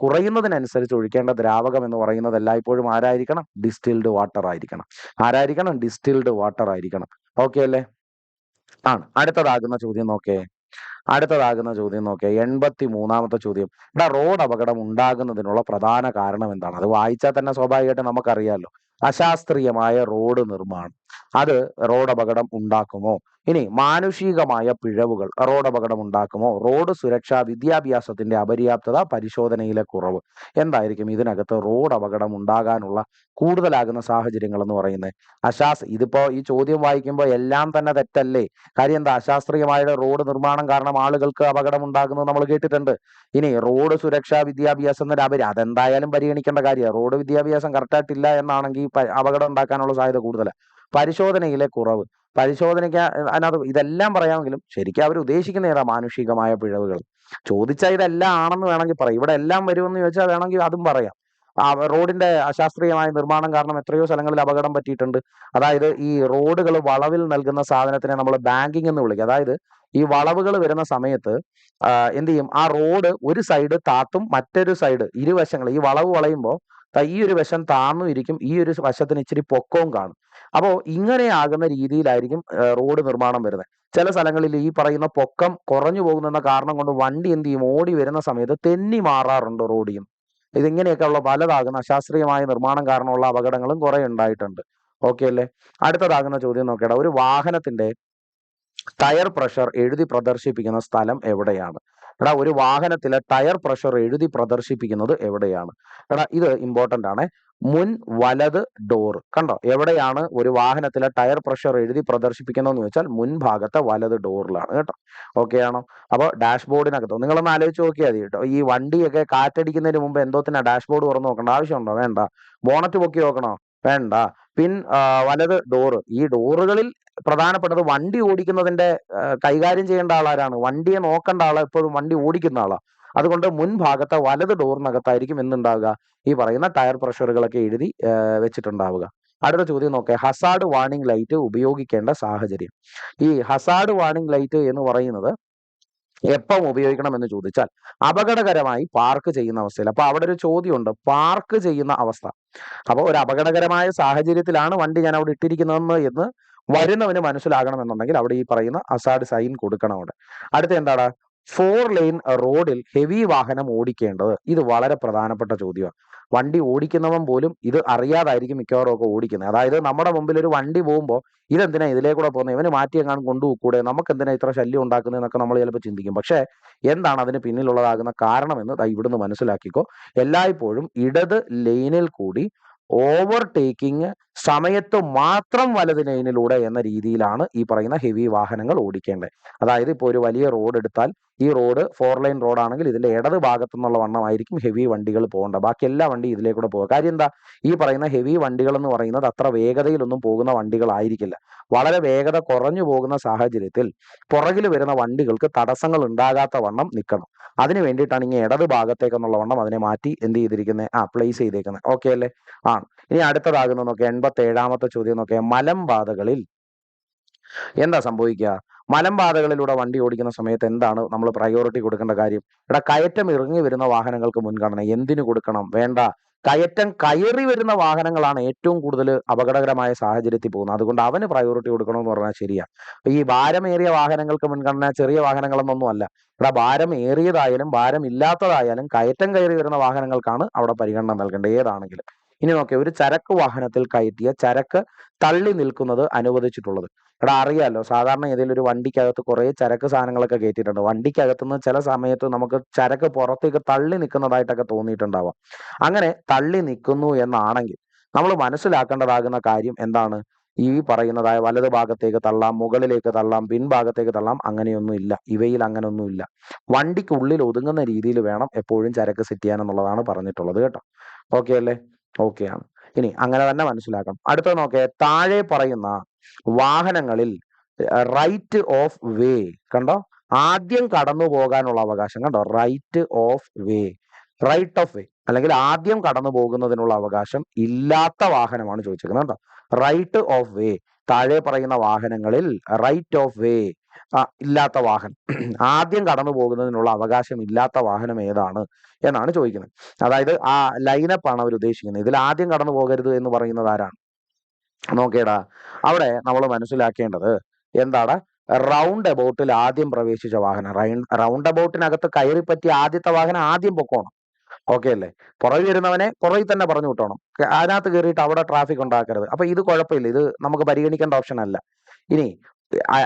[SPEAKER 1] കുറയുന്നതിനനുസരിച്ച് ഒഴിക്കേണ്ട ദ്രാവകം എന്ന് പറയുന്നത് എല്ലായ്പ്പോഴും ആരായിരിക്കണം? ഡിസ്റ്റിൽഡ് വാട്ടർ ആയിരിക്കണം. ആരായിരിക്കണം? ഡിസ്റ്റിൽഡ് വാട്ടർ ആയിരിക്കണം. ഓക്കെ അല്ലേ? അടുത്തതാകുന്ന ചോദ്യം നോക്കേ. 83ാമത്തെ ചോദ്യം. റോഡ് അപകടം ഉണ്ടാകുന്നതിനുള്ള പ്രധാന കാരണം എന്താണ്? അത് വായിച്ചാൽ തന്നെ സ്വാഭാവികമായിട്ട് നമുക്കറിയാലോ. അശാസ്ത്രീയമായ റോഡ് നിർമ്മാണം അത് റോഡ് അപകടം ഉണ്ടാക്കുമോ? ഇനി മാനുഷികമായ പിഴവുകൾ റോഡ് അപകടം ഉണ്ടാക്കുമോ? റോഡ് സുരക്ഷാ വിദ്യാഭ്യാസത്തിന്റെ അപര്യാപ്തത, പരിശോധനയിലെ കുറവ്. എന്തായിരിക്കും ഇതിനകത്ത് റോഡ് അപകടം ഉണ്ടാകാനുള്ള കൂടുതലാകുന്ന സാഹചര്യങ്ങൾ എന്ന് പറയുന്നത്? ഇതിപ്പോ ഈ ചോദ്യം വായിക്കുമ്പോൾ എല്ലാം തന്നെ തെറ്റല്ലേ? കാര്യം എന്താ? അശാസ്ത്രീയമായ റോഡ് നിർമ്മാണം കാരണം ആളുകൾക്ക് അപകടം ഉണ്ടാകുന്നത് നമ്മൾ കേട്ടിട്ടുണ്ട്. ഇനി റോഡ് സുരക്ഷാ വിദ്യാഭ്യാസം അതെന്തായാലും പരിഗണിക്കേണ്ട കാര്യമാണ്. റോഡ് വിദ്യാഭ്യാസം കറക്റ്റായിട്ടില്ല എന്നാണെങ്കിൽ അപകടം ഉണ്ടാക്കാനുള്ള സാധ്യത കൂടുതലാണ്. പരിശോധനയിലെ കുറവ്, അതിനകത്ത് ഇതെല്ലാം പറയാമെങ്കിലും ശരിക്കും അവർ ഉദ്ദേശിക്കുന്ന ഏതാ? മാനുഷികമായ പിഴവുകൾ. ചോദിച്ചാൽ ഇതെല്ലാം ആണെന്ന് വേണമെങ്കിൽ പറയാം. ഇവിടെ എല്ലാം വരുമെന്ന് ചോദിച്ചാൽ വേണമെങ്കിൽ അതും പറയാം. റോഡിന്റെ അശാസ്ത്രീയമായ നിർമ്മാണം കാരണം എത്രയോ സ്ഥലങ്ങളിൽ അപകടം പറ്റിയിട്ടുണ്ട്. അതായത് ഈ റോഡുകൾ വളവിൽ നൽകുന്ന സാധനത്തിനെ നമ്മൾ ബാങ്കിങ് എന്ന് വിളിക്കും. അതായത് ഈ വളവുകൾ വരുന്ന സമയത്ത് എന്ത് ചെയ്യും? ആ റോഡ് ഒരു സൈഡ് താത്തും, മറ്റൊരു സൈഡ് ഇരുവശങ്ങൾ ഈ വളവ് വളയുമ്പോൾ ഈ ഒരു വശം താന്നും ഇരിക്കും, ഈ ഒരു വശത്തിന് ഇച്ചിരി പൊക്കവും കാണും. അപ്പോൾ ഇങ്ങനെയാകുന്ന രീതിയിലായിരിക്കും റോഡ് നിർമ്മാണം വരുന്നത്. ചില സ്ഥലങ്ങളിൽ ഈ പറയുന്ന പൊക്കം കുറഞ്ഞു പോകുന്ന കാരണം കൊണ്ട് വണ്ടി എന്ത് ചെയ്യും? ഓടി വരുന്ന സമയത്ത് തെന്നി മാറാറുണ്ട് റോഡിൽ നിന്ന്. ഇതിങ്ങനെയൊക്കെയുള്ള പലതാകുന്ന അശാസ്ത്രീയമായ നിർമ്മാണം കാരണമുള്ള അപകടങ്ങളും കുറെ ഉണ്ടായിട്ടുണ്ട്. ഓക്കെ അല്ലേ? അടുത്തതാകുന്ന ചോദ്യം നോക്കേടാ. ഒരു വാഹനത്തിന്റെ ടയർ പ്രഷർ എഴുതി പ്രദർശിപ്പിക്കുന്ന സ്ഥലം എവിടെയാണ്? ഒരു വാഹനത്തിലെ ടയർ പ്രഷർ എഴുതി പ്രദർശിപ്പിക്കുന്നത് എവിടെയാണ്? ഇത് ഇമ്പോർട്ടന്റ് ആണ്. മുൻ വലത് ഡോർ. കണ്ടോ? എവിടെയാണ് ഒരു വാഹനത്തിലെ ടയർ പ്രഷർ എഴുതി പ്രദർശിപ്പിക്കുന്നതെന്ന് ചോദിച്ചാൽ മുൻഭാഗത്തെ വലത് ഡോറിലാണ് കേട്ടോ. ഓക്കെ ആണോ? അപ്പോൾ ഡാഷ്ബോർഡിനകത്തോ നിങ്ങളൊന്ന് ആലോചിച്ച് നോക്കിയാൽ മതി കേട്ടോ. ഈ വണ്ടിയൊക്കെ കാറ്റടിക്കുന്നതിന് മുമ്പ് എന്തോത്തിനാ ഡാഷ്ബോർഡ് തുറന്ന് നോക്കേണ്ട ആവശ്യമുണ്ടോ? വേണ്ട. ബോണറ്റ് പൊക്കി നോക്കണോ? വേണ്ട. വലത് ഡോറ്. ഈ ഡോറുകളിൽ പ്രധാനപ്പെട്ടത് വണ്ടി ഓടിക്കുന്നതിന്റെ കൈകാര്യം ചെയ്യേണ്ട ആളാരാണ്? വണ്ടിയെ നോക്കേണ്ട ആള് എപ്പോഴും വണ്ടി ഓടിക്കുന്ന ആളാ. അതുകൊണ്ട് മുൻഭാഗത്തെ വലത് ഡോറിനകത്തായിരിക്കും എന്തുണ്ടാവുക? ഈ പറയുന്ന ടയർ പ്രഷറുകളൊക്കെ എഴുതി വെച്ചിട്ടുണ്ടാവുക. അടുത്ത ചോദ്യം നോക്കേ. ഹസാർഡ് വാർണിംഗ് ലൈറ്റ് ഉപയോഗിക്കേണ്ട സാഹചര്യം. ഈ ഹസാർഡ് വാർണിംഗ് ലൈറ്റ് എന്ന് പറയുന്നത് എപ്പം ഉപയോഗിക്കണം എന്ന് ചോദിച്ചാൽ അപകടകരമായി പാർക്ക് ചെയ്യുന്ന അവസ്ഥയിൽ. അപ്പൊ അവിടെ ഒരു ചോദ്യമുണ്ട്, പാർക്ക് ചെയ്യുന്ന അവസ്ഥ. അപ്പോൾ ഒരു അപകടകരമായ സാഹചര്യത്തിലാണ് വണ്ടി ഞാൻ അവിടെ ഇട്ടിരിക്കുന്നതെന്ന് എന്ന് വരുന്നവന് മനസ്സിലാകണമെന്നുണ്ടെങ്കിൽ അവിടെ ഈ പറയുന്ന ഹസാർഡ് സൈൻ കൊടുക്കണം അവിടെ. അടുത്ത എന്താണ്? 4 ലൈൻ റോഡിൽ ഹെവി വാഹനം ഓടിക്കേണ്ടത്. ഇത് വളരെ പ്രധാനപ്പെട്ട ചോദ്യമാണ്. വണ്ടി ഓടിക്കുന്നവൻ പോലും ഇത് അറിയാതായിരിക്കും മിക്കവാറും ഒക്കെ ഓടിക്കുന്നത്. അതായത് നമ്മുടെ മുമ്പിൽ ഒരു വണ്ടി പോകുമ്പോൾ ഇതെന്തിനാ ഇതിലേക്കൂടെ പോകുന്നത്, ഇവന് മാറ്റി എങ്ങാനും കൊണ്ടുപോകൂടെ, നമുക്ക് എന്തിനാ ഇത്ര ശല്യം ഉണ്ടാക്കുന്നതെന്നൊക്കെ നമ്മൾ ചിലപ്പോൾ ചിന്തിക്കും. പക്ഷേ എന്താണ് അതിന് പിന്നിലുള്ളതാകുന്ന കാരണമെന്ന് ഇവിടുന്ന് മനസ്സിലാക്കിക്കോ. എല്ലായ്പ്പോഴും ഇടത് ലൈനിൽ കൂടി ഓവർടേക്കിംഗ് സമയത്ത് മാത്രം വലത് ലൈനിലൂടെ എന്ന രീതിയിലാണ് ഈ പറയുന്ന ഹെവി വാഹനങ്ങൾ ഓടിക്കേണ്ടത്. അതായത് ഇപ്പോൾ ഒരു വലിയ റോഡ് എടുത്താൽ ഈ റോഡ് 4 ലൈൻ റോഡാണെങ്കിൽ ഇതിന്റെ ഇടത് ഭാഗത്തു നിന്നുള്ള വണ്ണമായിരിക്കും ഹെവി വണ്ടികൾ പോകേണ്ടത്. ബാക്കി എല്ലാ വണ്ടി ഇതിലേക്കൂടെ പോകുക. കാര്യം എന്താ? ഈ പറയുന്ന ഹെവി വണ്ടികൾ എന്ന് പറയുന്നത് അത്ര വേഗതയിലൊന്നും പോകുന്ന വണ്ടികളായിരിക്കില്ല. വളരെ വേഗത കുറഞ്ഞു പോകുന്ന സാഹചര്യത്തിൽ പുറകിൽ വരുന്ന വണ്ടികൾക്ക് തടസ്സങ്ങൾ ഉണ്ടാകാത്ത വണ്ണം നിൽക്കണം. അതിന് വേണ്ടിയിട്ടാണ് ഇങ്ങനെ ഇടത് ഭാഗത്തേക്കെന്നുള്ള വണ്ണം അതിനെ മാറ്റി എന്ത് ചെയ്തിരിക്കുന്നത്? പ്ലേസ് ചെയ്തേക്കുന്നത്. ഓക്കെ അല്ലേ? ഇനി അടുത്തതാകുന്ന നോക്കിയാൽ 87ാമത്തെ ചോദ്യം നോക്കിയാൽ മലമ്പാതകളിൽ എന്താ സംഭവിക്കുക? മലമ്പാതകളിലൂടെ വണ്ടി ഓടിക്കുന്ന സമയത്ത് എന്താണ് നമ്മൾ പ്രയോറിറ്റി കൊടുക്കേണ്ട കാര്യം? എടാ, കയറ്റം ഇറങ്ങി വരുന്ന വാഹനങ്ങൾക്ക് മുൻഗണന. എന്തിനു കൊടുക്കണം? വേണ്ട. കയറ്റം കയറി വരുന്ന വാഹനങ്ങളാണ് ഏറ്റവും കൂടുതൽ അപകടകരമായ സാഹചര്യത്തിൽ പോകുന്നത്. അതുകൊണ്ട് അവന് പ്രയോറിറ്റി കൊടുക്കണമെന്ന് പറഞ്ഞാൽ ശരിയാ. ഈ ഭാരമേറിയ വാഹനങ്ങൾക്ക് മുൻഗണന ചെറിയ വാഹനങ്ങളെന്നൊന്നും അല്ല. എടാ, ഭാരമേറിയതായാലും ഭാരമില്ലാത്തതായാലും കയറ്റം കയറി വരുന്ന വാഹനങ്ങൾക്കാണ് അവിടെ പരിഗണന നൽകേണ്ടത്, ഏതാണെങ്കിലും. ഇനി നോക്കിയേ, ഒരു ചരക്ക് വാഹനത്തിൽ കയറ്റിയ ചരക്ക് തള്ളി നിൽക്കുന്നത് അനുവദിച്ചിട്ടുള്ളത്. എടാ, അറിയാലോ, സാധാരണ ഏതെങ്കിലും ഒരു വണ്ടിക്കകത്ത് കുറെ ചരക്ക് സാധനങ്ങളൊക്കെ കയറ്റിയിട്ടുണ്ട്. വണ്ടിക്കകത്തുനിന്ന് ചില സമയത്ത് നമുക്ക് ചരക്ക് പുറത്തേക്ക് തള്ളി നിൽക്കുന്നതായിട്ടൊക്കെ തോന്നിയിട്ടുണ്ടാവാം. അങ്ങനെ തള്ളി നിൽക്കുന്നു എന്നാണെങ്കിൽ നമ്മൾ മനസ്സിലാക്കേണ്ടതാകുന്ന കാര്യം എന്താണ്? ഈ പറയുന്നതായ വലത് ഭാഗത്തേക്ക് തള്ളാം, മുകളിലേക്ക് തള്ളാം, പിൻഭാഗത്തേക്ക് തള്ളാം, അങ്ങനെയൊന്നും ഇല്ല. ഇവയിൽ അങ്ങനെയൊന്നും ഇല്ല. വണ്ടിക്കുള്ളിൽ ഒതുങ്ങുന്ന രീതിയിൽ വേണം എപ്പോഴും ചരക്ക് സെറ്റ് ചെയ്യാൻ എന്നുള്ളതാണ് പറഞ്ഞിട്ടുള്ളത് കേട്ടോ. ഓക്കെ അല്ലേ? ഓക്കെ ആണ്. ഇനി അങ്ങനെ തന്നെ മനസ്സിലാക്കണം. അടുത്തത് നോക്കേ, താഴെ പറയുന്ന വാഹനങ്ങളിൽ റൈറ്റ് ഓഫ് വേ, കണ്ടോ, ആദ്യം കടന്നു പോകാനുള്ള അവകാശം, കണ്ടോ, right of way, right of way അല്ലെങ്കിൽ ആദ്യം കടന്നു പോകുന്നതിനുള്ള അവകാശം ഇല്ലാത്ത വാഹനമാണ് ചോദിച്ചിരിക്കുന്നത് കേട്ടോ. റൈറ്റ് ഓഫ് വേ, താഴെ പറയുന്ന വാഹനങ്ങളിൽ റൈറ്റ് ഓഫ് വേ ഇല്ലാത്ത വാഹനം, ആദ്യം കടന്നു പോകുന്നതിനുള്ള അവകാശം ഇല്ലാത്ത വാഹനം ഏതാണ് എന്നാണ് ചോദിക്കുന്നത്. അതായത് ആ ലൈനപ്പ് ആണ് അവർ ഉദ്ദേശിക്കുന്നത്. ഇതിൽ ആദ്യം കടന്നു പോകരുത് എന്ന് പറയുന്നത് ആരാണ്? നോക്കേടാ, അവിടെ നമ്മൾ മനസ്സിലാക്കേണ്ടത് എന്താണ്? റൗണ്ട് അബൌട്ടിൽ ആദ്യം പ്രവേശിച്ച വാഹനം, റൗണ്ട് അബൌട്ടിനകത്ത് കയറി പറ്റിയ ആദ്യത്തെ വാഹനം ആദ്യം പൊക്കോണം. ഓക്കെ അല്ലേ? പുറകെ വരുന്നവനെ പുറകിൽ തന്നെ പറഞ്ഞു വിട്ടോണം. അതിനകത്ത് കയറിയിട്ട് അവിടെ ട്രാഫിക് ഉണ്ടാക്കരുത്. അപ്പൊ ഇത് കുഴപ്പമില്ല, ഇത് നമുക്ക് പരിഗണിക്കേണ്ട ഓപ്ഷൻ അല്ല. ഇനി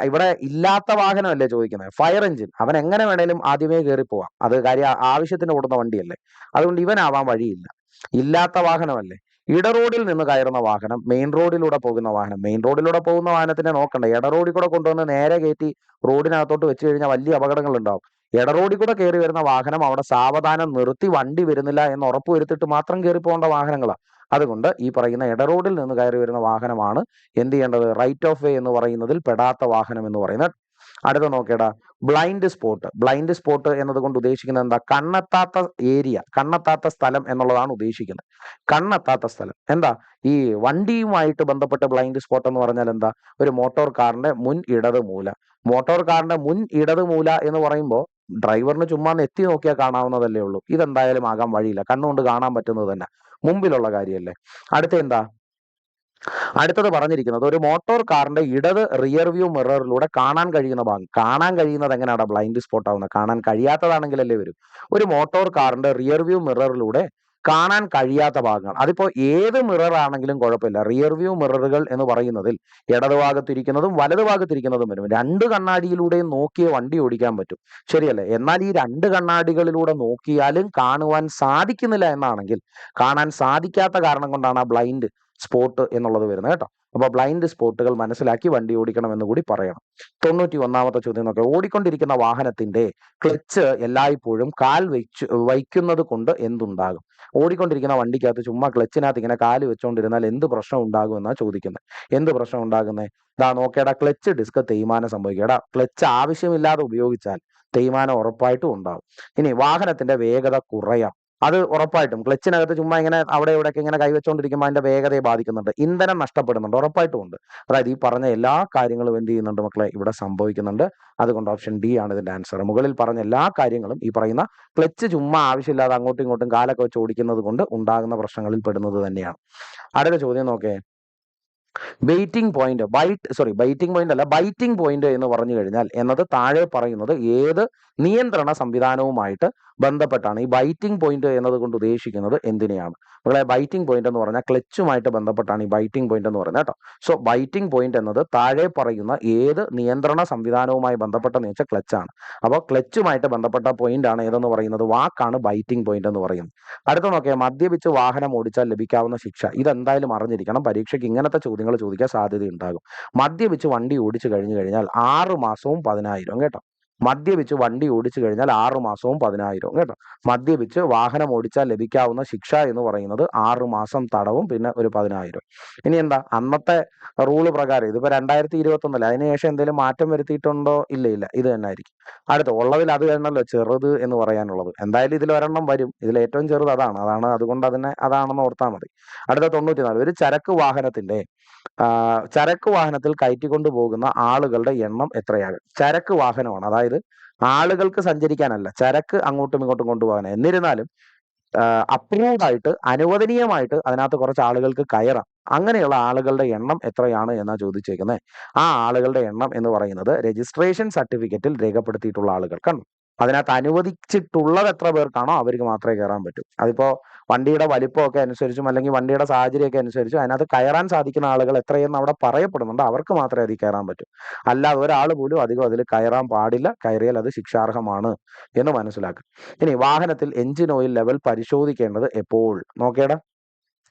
[SPEAKER 1] ഇവിടെ ഇല്ലാത്ത വാഹനമല്ലേ ചോദിക്കുന്നത്? ഫയർ എഞ്ചിൻ, അവൻ എങ്ങനെ വേണേലും ആദ്യമേ കയറി പോവാം. അത് കാര്യം ആവശ്യത്തിന് ഓടുന്ന വണ്ടിയല്ലേ, അതുകൊണ്ട് ഇവനാവാൻ വഴിയില്ല. ഇല്ലാത്ത വാഹനമല്ലേ. ഇടറോഡിൽ നിന്ന് കയറുന്ന വാഹനം, മെയിൻ റോഡിലൂടെ പോകുന്ന വാഹനം. മെയിൻ റോഡിലൂടെ പോകുന്ന വാഹനത്തിനെ നോക്കണ്ട, ഇടറോഡിൽ കൂടെ കൊണ്ടുവന്ന് നേരെ കയറ്റി റോഡിനകത്തോട്ട് വെച്ച് കഴിഞ്ഞാൽ വലിയ അപകടങ്ങൾ ഉണ്ടാവും. ഇടറോഡിൽ കൂടെ കയറി വരുന്ന വാഹനം അവിടെ സാവധാനം നിർത്തി വണ്ടി വരുന്നില്ല എന്ന് ഉറപ്പ് വരുത്തിയിട്ട് മാത്രം കയറി പോകേണ്ട വാഹനങ്ങളാണ്. അതുകൊണ്ട് ഈ പറയുന്ന ഇടറോഡിൽ നിന്ന് കയറി വരുന്ന വാഹനമാണ് എന്ത് ചെയ്യേണ്ടത്? റൈറ്റ് ഓഫ് വേ എന്ന് പറയുന്നതിൽ പെടാത്ത വാഹനം എന്ന് പറയുന്നത്. അടുത്ത നോക്കേടാ, ബ്ലൈൻഡ് സ്പോട്ട്. ബ്ലൈൻഡ് സ്പോട്ട് എന്നതുകൊണ്ട് ഉദ്ദേശിക്കുന്നത് എന്താ? കണ്ണെത്താത്ത ഏരിയ, കണ്ണെത്താത്ത സ്ഥലം എന്നുള്ളതാണ് ഉദ്ദേശിക്കുന്നത്. കണ്ണെത്താത്ത സ്ഥലം എന്താ? ഈ വണ്ടിയുമായിട്ട് ബന്ധപ്പെട്ട് ബ്ലൈൻഡ് സ്പോട്ട് എന്ന് പറഞ്ഞാൽ എന്താ? ഒരു മോട്ടോർ കാറിന്റെ മുൻ ഇടത് മൂല. മോട്ടോർ കാറിന്റെ മുൻ ഇടത് മൂല എന്ന് പറയുമ്പോൾ ഡ്രൈവറിന് ചുമ്മാ എത്തി നോക്കിയാൽ കാണാവുന്നതല്ലേ ഉള്ളൂ. ഇതെന്തായാലും ആകാൻ വഴിയില്ല, കണ്ണുകൊണ്ട് കാണാൻ പറ്റുന്നത് തന്നെ മുമ്പിലുള്ള കാര്യമല്ലേ. അടുത്ത എന്താ? അടുത്തത് പറഞ്ഞിരിക്കുന്നത് ഒരു മോട്ടോർ കാറിന്റെ ഇടത് റിയർ വ്യൂ മിററിലൂടെ കാണാൻ കഴിയുന്ന ഭാഗം. കാണാൻ കഴിയുന്നത് എങ്ങനെയാണ് ബ്ലൈൻഡ് സ്പോട്ട് ആവുന്നത്? കാണാൻ കഴിയാത്തതാണെങ്കിലല്ലേ വരും. ഒരു മോട്ടോർ കാറിന്റെ റിയർ വ്യൂ മിററിലൂടെ കാണാൻ കഴിയാത്ത ഭാഗങ്ങൾ, അതിപ്പോ ഏത് മിറർ ആണെങ്കിലും കുഴപ്പമില്ല. റിയർ വ്യൂ മിററുകൾ എന്ന് പറയുന്നതിൽ ഇടതുഭാഗത്തിരിക്കുന്നതും വലതുഭാഗത്തിരിക്കുന്നതും വരും. രണ്ട് കണ്ണാടിയിലൂടെയും നോക്കിയേ വണ്ടി ഓടിക്കാൻ പറ്റും, ശരിയല്ലേ? എന്നാൽ ഈ രണ്ട് കണ്ണാടികളിലൂടെ നോക്കിയാലും കാണുവാൻ സാധിക്കുന്നില്ല എന്നാണെങ്കിൽ, കാണാൻ സാധിക്കാത്ത കാരണം കൊണ്ടാണ് ആ ബ്ലൈൻഡ് സ്പോട്ട് എന്നുള്ളത് വരുന്നത് കേട്ടോ. അപ്പൊ ബ്ലൈൻഡ് സ്പോട്ടുകൾ മനസ്സിലാക്കി വണ്ടി ഓടിക്കണം എന്ന് കൂടി പറയണം. 91ാമത്തെ ചോദ്യം നോക്കുക, ഓടിക്കൊണ്ടിരിക്കുന്ന വാഹനത്തിന്റെ ക്ലച്ച് എല്ലായ്പ്പോഴും കാൽ വയ്ക്കുന്നത് കൊണ്ട് എന്തുണ്ടാകും? ഓടിക്കൊണ്ടിരിക്കുന്ന വണ്ടിക്കകത്ത് ചുമ്മാ ക്ലച്ചിനകത്ത് ഇങ്ങനെ കാല് വെച്ചോണ്ടിരുന്നാൽ എന്ത് പ്രശ്നം ഉണ്ടാകും എന്നാ ചോദിക്കുന്നത്. എന്ത് പ്രശ്നം ഉണ്ടാകുന്നേ? ഇതാ നോക്കേടാ, ക്ലച്ച് ഡിസ്ക് തേയ്മാനം സംഭവിക്കടാ. ക്ലച്ച് ആവശ്യമില്ലാതെ ഉപയോഗിച്ചാൽ തേയ്മാനം ഉറപ്പായിട്ടും ഉണ്ടാവും. ഇനി വാഹനത്തിന്റെ വേഗത കുറയാം, അത് ഉറപ്പായിട്ടും. ക്ലച്ചിനകത്ത് ചുമ്മാ ഇങ്ങനെ അവിടെ ഇവിടെയൊക്കെ ഇങ്ങനെ കൈവച്ചുകൊണ്ടിരിക്കുമ്പോൾ അതിന്റെ വേഗതയെ ബാധിക്കുന്നുണ്ട്. ഇന്ധനം നഷ്ടപ്പെടുന്നുണ്ട്, ഉറപ്പായിട്ടും ഉണ്ട്. അതായത് ഈ പറഞ്ഞ എല്ലാ കാര്യങ്ങളും എന്ത് ചെയ്യുന്നുണ്ട് മക്കളെ? ഇവിടെ സംഭവിക്കുന്നുണ്ട്. അതുകൊണ്ട് ഓപ്ഷൻ ഡി ആണ് ഇതിന്റെ ആൻസർ. മുകളിൽ പറഞ്ഞ എല്ലാ കാര്യങ്ങളും ഈ പറയുന്ന ക്ലച്ച് ചുമ്മാ ആവശ്യമില്ലാതെ അങ്ങോട്ടും ഇങ്ങോട്ടും കാലൊക്കെ വെച്ച് ഓടിക്കുന്നത് കൊണ്ട് ഉണ്ടാകുന്ന പ്രശ്നങ്ങളിൽ പെടുന്നത് തന്നെയാണ്. അടുത്ത ചോദ്യം നോക്കേ, ബൈറ്റിംഗ് പോയിന്റ് എന്ന് പറഞ്ഞു കഴിഞ്ഞാൽ എന്നത് താഴെ പറയുന്നത് ഏത് നിയന്ത്രണ സംവിധാനവുമായിട്ട് ബന്ധപ്പെട്ടാണ്? ഈ ബൈറ്റിംഗ് പോയിന്റ് എന്നത് കൊണ്ട് ഉദ്ദേശിക്കുന്നത് എന്തിനെയാണ് മക്കളെ? ബൈറ്റിംഗ് പോയിന്റ് എന്ന് പറഞ്ഞാൽ ക്ലച്ചുമായിട്ട് ബന്ധപ്പെട്ടാണ് ഈ ബൈറ്റിംഗ് പോയിന്റ് എന്ന് പറയുന്നത് കേട്ടോ. സോ ബൈറ്റിംഗ് പോയിന്റ് എന്നത് താഴെ പറയുന്ന ഏത് നിയന്ത്രണ സംവിധാനവുമായി ബന്ധപ്പെട്ടെന്ന് വെച്ചാൽ ക്ലച്ചാണ്. അപ്പോൾ ക്ലച്ചുമായിട്ട് ബന്ധപ്പെട്ട പോയിന്റ് ആണ് ഏതെന്ന് പറയുന്നത്, വാക്കാണ് ബൈറ്റിംഗ് പോയിന്റ് എന്ന് പറയുന്നത്. അടുത്ത നോക്കിയാൽ മദ്യപിച്ച് വാഹനം ഓടിച്ചാൽ ലഭിക്കാവുന്ന ശിക്ഷ. ഇതെന്തായാലും അറിഞ്ഞിരിക്കണം, പരീക്ഷയ്ക്ക് ഇങ്ങനത്തെ ചോദ്യങ്ങൾ ചോദിക്കാൻ സാധ്യതയുണ്ടാകും. മദ്യപിച്ച് വണ്ടി ഓടിച്ചു കഴിഞ്ഞു കഴിഞ്ഞാൽ 6 മാസവും 10,000 കേട്ടോ. മദ്യപിച്ച് വണ്ടി ഓടിച്ചു കഴിഞ്ഞാൽ 6 മാസവും 10,000 കേട്ടോ. മദ്യപിച്ച് വാഹനം ഓടിച്ചാൽ ലഭിക്കാവുന്ന ശിക്ഷ എന്ന് പറയുന്നത് 6 മാസം തടവും പിന്നെ ഒരു 10,000. ഇനി എന്താ അന്നത്തെ റൂള് പ്രകാരം, ഇതിപ്പോ 2021, അതിനുശേഷം എന്തെങ്കിലും മാറ്റം വരുത്തിയിട്ടുണ്ടോ? ഇല്ല, ഇത് തന്നെ ആയിരിക്കും. അടുത്ത ഉള്ളതിൽ അത് തന്നെയല്ലോ ചെറുത് എന്ന് പറയാനുള്ളത്. എന്തായാലും ഇതിൽ ഒരെണ്ണം വരും. ഇതിൽ ഏറ്റവും ചെറുത് അതാണ്. അതുകൊണ്ട് അതിനെ അതാണെന്ന് ഓർത്താൽ മതി. അടുത്ത 94. ഒരു ചരക്ക് വാഹനത്തിൽ കയറ്റിക്കൊണ്ടു പോകുന്ന ആളുകളുടെ എണ്ണം എത്രയാകും? ചരക്ക് വാഹനമാണ്. അതായത് ആളുകൾക്ക് സഞ്ചരിക്കാനല്ല, ചരക്ക് അങ്ങോട്ടും ഇങ്ങോട്ടും കൊണ്ടുപോകാൻ. എന്നിരുന്നാലും അപ്രൂവ്ഡ് ആയിട്ട് അനുവദനീയമായിട്ട് അതിനകത്ത് കുറച്ച് ആളുകൾക്ക് കയറാം. അങ്ങനെയുള്ള ആളുകളുടെ എണ്ണം എത്രയാണ് എന്നാ ചോദിച്ചേക്കുന്നത്. ആ ആളുകളുടെ എണ്ണം എന്ന് പറയുന്നത് രജിസ്ട്രേഷൻ സർട്ടിഫിക്കറ്റിൽ രേഖപ്പെടുത്തിയിട്ടുള്ള ആളുകൾ കണ്ടു. അതിനകത്ത് അനുവദിച്ചിട്ടുള്ളത് എത്ര പേർക്കാണോ അവർക്ക് മാത്രമേ കയറാൻ പറ്റൂ. അതിപ്പോ വണ്ടിയുടെ വലിപ്പമൊക്കെ അനുസരിച്ചും അല്ലെങ്കിൽ വണ്ടിയുടെ സാഹചര്യമൊക്കെ അനുസരിച്ചും അതിനകത്ത് കയറാൻ സാധിക്കുന്ന ആളുകൾ എത്രയെന്ന് അവിടെ പറയപ്പെടുന്നുണ്ട്. അവർക്ക് മാത്രമേ അതിൽ കയറാൻ പറ്റൂ. അല്ലാതെ ഒരാൾ പോലും അധികം അതിൽ കയറാൻ പാടില്ല. കയറിയാൽ അത് ശിക്ഷാർഹമാണ് എന്ന് മനസ്സിലാക്കുക. ഇനി വാഹനത്തിൽ എഞ്ചിൻ ഓയിൽ ലെവൽ പരിശോധിക്കേണ്ടത് എപ്പോൾ? നോക്കേടാ.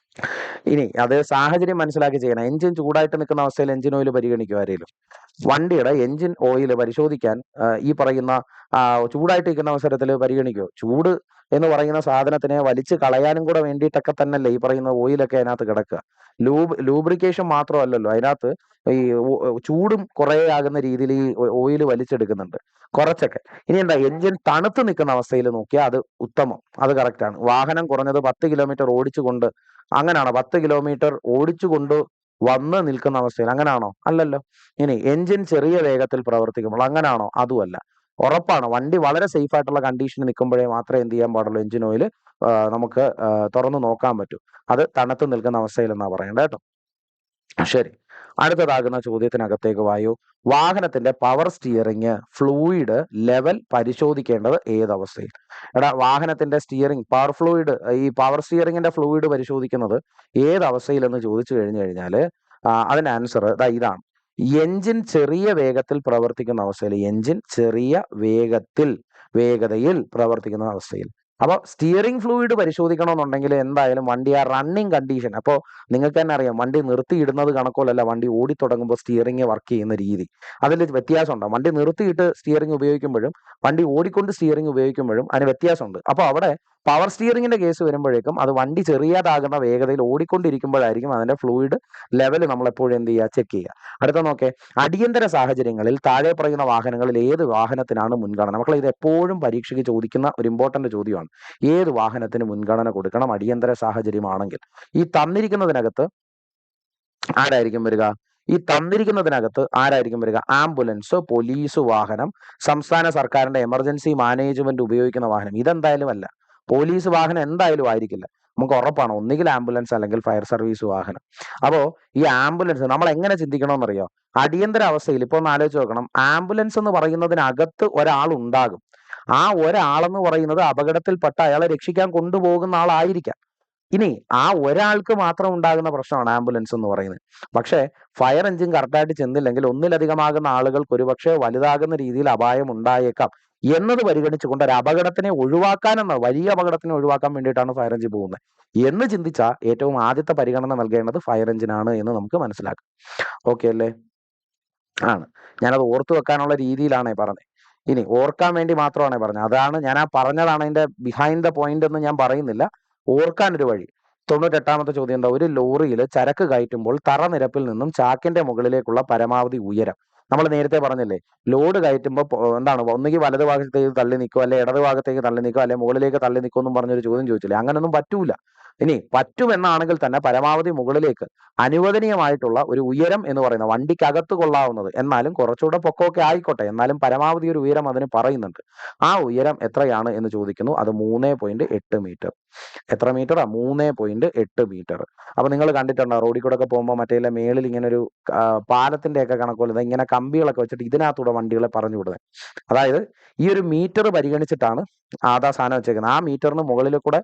[SPEAKER 1] ഇനി അത് സാഹചര്യം മനസ്സിലാക്കി ചെയ്യണം. എഞ്ചിൻ ചൂടായിട്ട് നിൽക്കുന്ന അവസ്ഥയിൽ എഞ്ചിൻ ഓയിൽ പരിഗണിക്കും ആരെങ്കിലും? വണ്ടിയുടെ എഞ്ചിൻ ഓയിൽ പരിശോധിക്കാൻ ഈ പറയുന്ന ചൂടായിട്ട് നിൽക്കുന്ന അവസരത്തിൽ പരിഗണിക്കുമോ? ചൂട് എന്ന് പറയുന്ന സാധനത്തിനെ വലിച്ചു കളയാനും കൂടെ വേണ്ടിയിട്ടൊക്കെ തന്നെയല്ലേ ഈ പറയുന്ന ഓയിലൊക്കെ അതിനകത്ത് കിടക്കുക. ലൂബ്രിക്കേഷൻ മാത്രമല്ലല്ലോ അതിനകത്ത് ഈ ചൂടും കുറേ ആകുന്ന രീതിയിൽ ഈ ഓയിൽ വലിച്ചെടുക്കുന്നുണ്ട് കുറച്ചൊക്കെ. ഇനി എന്താ, എഞ്ചിൻ തണുത്ത് നിൽക്കുന്ന അവസ്ഥയിൽ നോക്കിയാൽ അത് ഉത്തമം, അത് കറക്റ്റാണ്. വാഹനം കുറഞ്ഞത് 10 കിലോമീറ്റർ ഓടിച്ചുകൊണ്ട്, അങ്ങനെയാണോ? 10 കിലോമീറ്റർ ഓടിച്ചുകൊണ്ട് വന്ന് നിൽക്കുന്ന അവസ്ഥയിൽ അങ്ങനാണോ? അല്ലല്ലോ. ഇനി എഞ്ചിൻ ചെറിയ വേഗത്തിൽ പ്രവർത്തിക്കുമ്പോൾ അങ്ങനാണോ? അതുമല്ല. ഉറപ്പാണ് വണ്ടി വളരെ സേഫ് ആയിട്ടുള്ള കണ്ടീഷനിൽ നിൽക്കുമ്പോഴേ മാത്രമേ എന്ത് ചെയ്യാൻ പാടുള്ളൂ, എഞ്ചിൻ ഓയിൽ നമുക്ക് തുറന്നു നോക്കാൻ പറ്റൂ. അത് തണുത്ത് നിൽക്കുന്ന അവസ്ഥയിൽ എന്നാ പറയേണ്ടത് കേട്ടോ. ശരി, അടുത്തതാകുന്ന ചോദ്യത്തിനകത്തേക്ക് വായു. വാഹനത്തിന്റെ പവർ സ്റ്റിയറിംഗ് ഫ്ലൂയിഡ് ലെവൽ പരിശോധിക്കേണ്ടത് ഏതവസ്ഥയിൽ? എടാ, വാഹനത്തിന്റെ സ്റ്റിയറിംഗ് പവർ ഫ്ലൂയിഡ്, ഈ പവർ സ്റ്റിയറിംഗിന്റെ ഫ്ലൂയിഡ് പരിശോധിക്കുന്നത് ഏതവസ്ഥയിൽ എന്ന് ചോദിച്ചു കഴിഞ്ഞാല് അതിന്റെ ആൻസർ ഇതാണ്. എഞ്ചിൻ ചെറിയ വേഗത്തിൽ പ്രവർത്തിക്കുന്ന അവസ്ഥയിൽ, എഞ്ചിൻ ചെറിയ വേഗതയിൽ പ്രവർത്തിക്കുന്ന അവസ്ഥയിൽ. അപ്പോൾ സ്റ്റിയറിംഗ് ഫ്ലൂയിഡ് പരിശോധിക്കണമെന്നുണ്ടെങ്കിൽ എന്തായാലും വണ്ടി ആ റണ്ണിങ് കണ്ടീഷൻ, അപ്പോൾ നിങ്ങൾക്ക് തന്നെ അറിയാം വണ്ടി നിർത്തിയിടുന്നത് കണക്കോലല്ല വണ്ടി ഓടിത്തുടങ്ങുമ്പോൾ സ്റ്റിയറിംഗ് വർക്ക് ചെയ്യുന്ന രീതി, അതിൽ വ്യത്യാസമുണ്ട്. വണ്ടി നിർത്തിയിട്ട് സ്റ്റിയറിംഗ് ഉപയോഗിക്കുമ്പോഴും വണ്ടി ഓടിക്കൊണ്ട് സ്റ്റിയറിംഗ് ഉപയോഗിക്കുമ്പോഴും അതിന് വ്യത്യാസമുണ്ട്. അപ്പോൾ അവിടെ പവർ സ്റ്റിയറിംഗിന്റെ കേസ് വരുമ്പോഴേക്കും അത് വണ്ടി ചെറിയതാകുന്ന വേഗതയിൽ ഓടിക്കൊണ്ടിരിക്കുമ്പോഴായിരിക്കും അതിന്റെ ഫ്ലൂയിഡ് ലെവൽ നമ്മൾ എപ്പോഴും എന്ത് ചെയ്യുക, ചെക്ക് ചെയ്യുക. അടുത്ത നോക്കേ, അടിയന്തര സാഹചര്യങ്ങളിൽ താഴെ പറയുന്ന വാഹനങ്ങളിൽ ഏത് വാഹനത്തിനാണ് മുൻഗണന? മക്കളെ, ഇത് എപ്പോഴും പരീക്ഷയ്ക്ക് ചോദിക്കുന്ന ഒരു ഇമ്പോർട്ടന്റ് ചോദ്യമാണ്. ഏത് വാഹനത്തിന് മുൻഗണന കൊടുക്കണം അടിയന്തര സാഹചര്യമാണെങ്കിൽ? ഈ തന്നിരിക്കുന്നതിനകത്ത് ആരായിരിക്കും വരിക? ആംബുലൻസ്, പോലീസ് വാഹനം, സംസ്ഥാന സർക്കാരിന്റെ എമർജൻസി മാനേജ്മെന്റ് ഉപയോഗിക്കുന്ന വാഹനം. ഇതെന്തായാലും അല്ല. പോലീസ് വാഹനം എന്തായാലും ആയിരിക്കില്ല. നമുക്ക് ഉറപ്പാണ് ഒന്നുകിൽ ആംബുലൻസ് അല്ലെങ്കിൽ ഫയർ സർവീസ് വാഹനം. അപ്പോ ഈ ആംബുലൻസ് നമ്മൾ എങ്ങനെ ചിന്തിക്കണമെന്നറിയോ? അടിയന്തര അവസ്ഥയിൽ ഇപ്പൊ ഒന്ന് ആലോചിച്ച് നോക്കണം. ആംബുലൻസ് എന്ന് പറയുന്നതിനകത്ത് ഒരാൾ ഉണ്ടാകും. ആ ഒരാളെന്ന് പറയുന്നത് അപകടത്തിൽപ്പെട്ട അയാളെ രക്ഷിക്കാൻ കൊണ്ടുപോകുന്ന ആളായിരിക്കാം. ഇനി ആ ഒരാൾക്ക് മാത്രം ഉണ്ടാകുന്ന പ്രശ്നമാണ് ആംബുലൻസ് എന്ന് പറയുന്നത്. പക്ഷേ ഫയർ എഞ്ചിൻ കറക്റ്റായിട്ട് ചെന്നില്ലെങ്കിൽ ഒന്നിലധികമാകുന്ന ആളുകൾക്ക് ഒരുപക്ഷെ വലുതാകുന്ന രീതിയിൽ അപായം ഉണ്ടായേക്കാം എന്നത് പരിഗണിച്ചുകൊണ്ട് ഒരു അപകടത്തിനെ വലിയ അപകടത്തിനെ ഒഴിവാക്കാൻ വേണ്ടിയിട്ടാണ് ഫയർ എഞ്ചിൻ പോകുന്നത് എന്ന് ചിന്തിച്ചാൽ ഏറ്റവും ആദ്യത്തെ പരിഗണന നൽകേണ്ടത് ഫയർ എഞ്ചിനാണ് എന്ന് നമുക്ക് മനസ്സിലാക്കാം. ഓക്കെ അല്ലേ? ആണ്. ഞാനത് ഓർത്തു വെക്കാനുള്ള രീതിയിലാണ് പറഞ്ഞത്. ഇനി ഓർക്കാൻ വേണ്ടി മാത്രമാണ് പറഞ്ഞത്. അതാണ് ഞാൻ പറഞ്ഞതാണ് അതിന്റെ ബിഹൈൻഡ് ദ പോയിന്റ് എന്ന് ഞാൻ പറയുന്നില്ല. ഓർക്കാനൊരു വഴി. 98ാമത്തെ ചോദ്യം എന്താ? ഒരു ലോറിയിൽ ചരക്ക് കയറ്റുമ്പോൾ തറനിരപ്പിൽ നിന്നും ചാക്കിന്റെ മുകളിലേക്കുള്ള പരമാവധി ഉയരം. നമ്മൾ നേരത്തെ പറഞ്ഞില്ലേ, ലോഡ് കയറ്റുമ്പോൾ എന്താണ്, ഒന്നുകിൽ വലതു ഭാഗത്തേക്ക് തള്ളി നിൽക്കുക, അല്ലെ ഇടതു ഭാഗത്തേക്ക് തള്ളി നിൽക്കുക, അല്ലെ മുകളിലേക്ക് തള്ളി നിൽക്കുക എന്നും പറഞ്ഞൊരു ചോദ്യം ചോദിച്ചില്ലേ? അങ്ങനൊന്നും പറ്റൂല. ഇനി പറ്റുമെന്നാണെങ്കിൽ തന്നെ പരമാവധി മുകളിലേക്ക് അനുവദനീയമായിട്ടുള്ള ഒരു ഉയരം എന്ന് പറയുന്നത് വണ്ടിക്കകത്ത് കൊള്ളാവുന്നത്, എന്നാലും കുറച്ചുകൂടെ പൊക്കമൊക്കെ ആയിക്കോട്ടെ, എന്നാലും പരമാവധി ഒരു ഉയരം അതിന് പറയുന്നുണ്ട്. ആ ഉയരം എത്രയാണ് എന്ന് ചോദിക്കുന്നു. അത് 3.8 മീറ്റർ. എത്ര മീറ്ററാ? 3.8 മീറ്റർ. അപ്പൊ നിങ്ങൾ കണ്ടിട്ടുണ്ടോ റോഡിൽ കൂടെ ഒക്കെ പോകുമ്പോൾ മറ്റേ മേളിൽ ഇങ്ങനെ ഒരു പാലത്തിന്റെ ഒക്കെ കണക്കുള്ളത് ഇങ്ങനെ കമ്പികളൊക്കെ വെച്ചിട്ട് ഇതിനകത്തൂടെ വണ്ടികളെ പറഞ്ഞു വിടുന്നത്. അതായത് ഈ ഒരു മീറ്റർ പരിഗണിച്ചിട്ടാണ് ആധാ സാധനം വെച്ചേക്കുന്നത്. ആ മീറ്ററിന് മുകളിൽ കൂടെ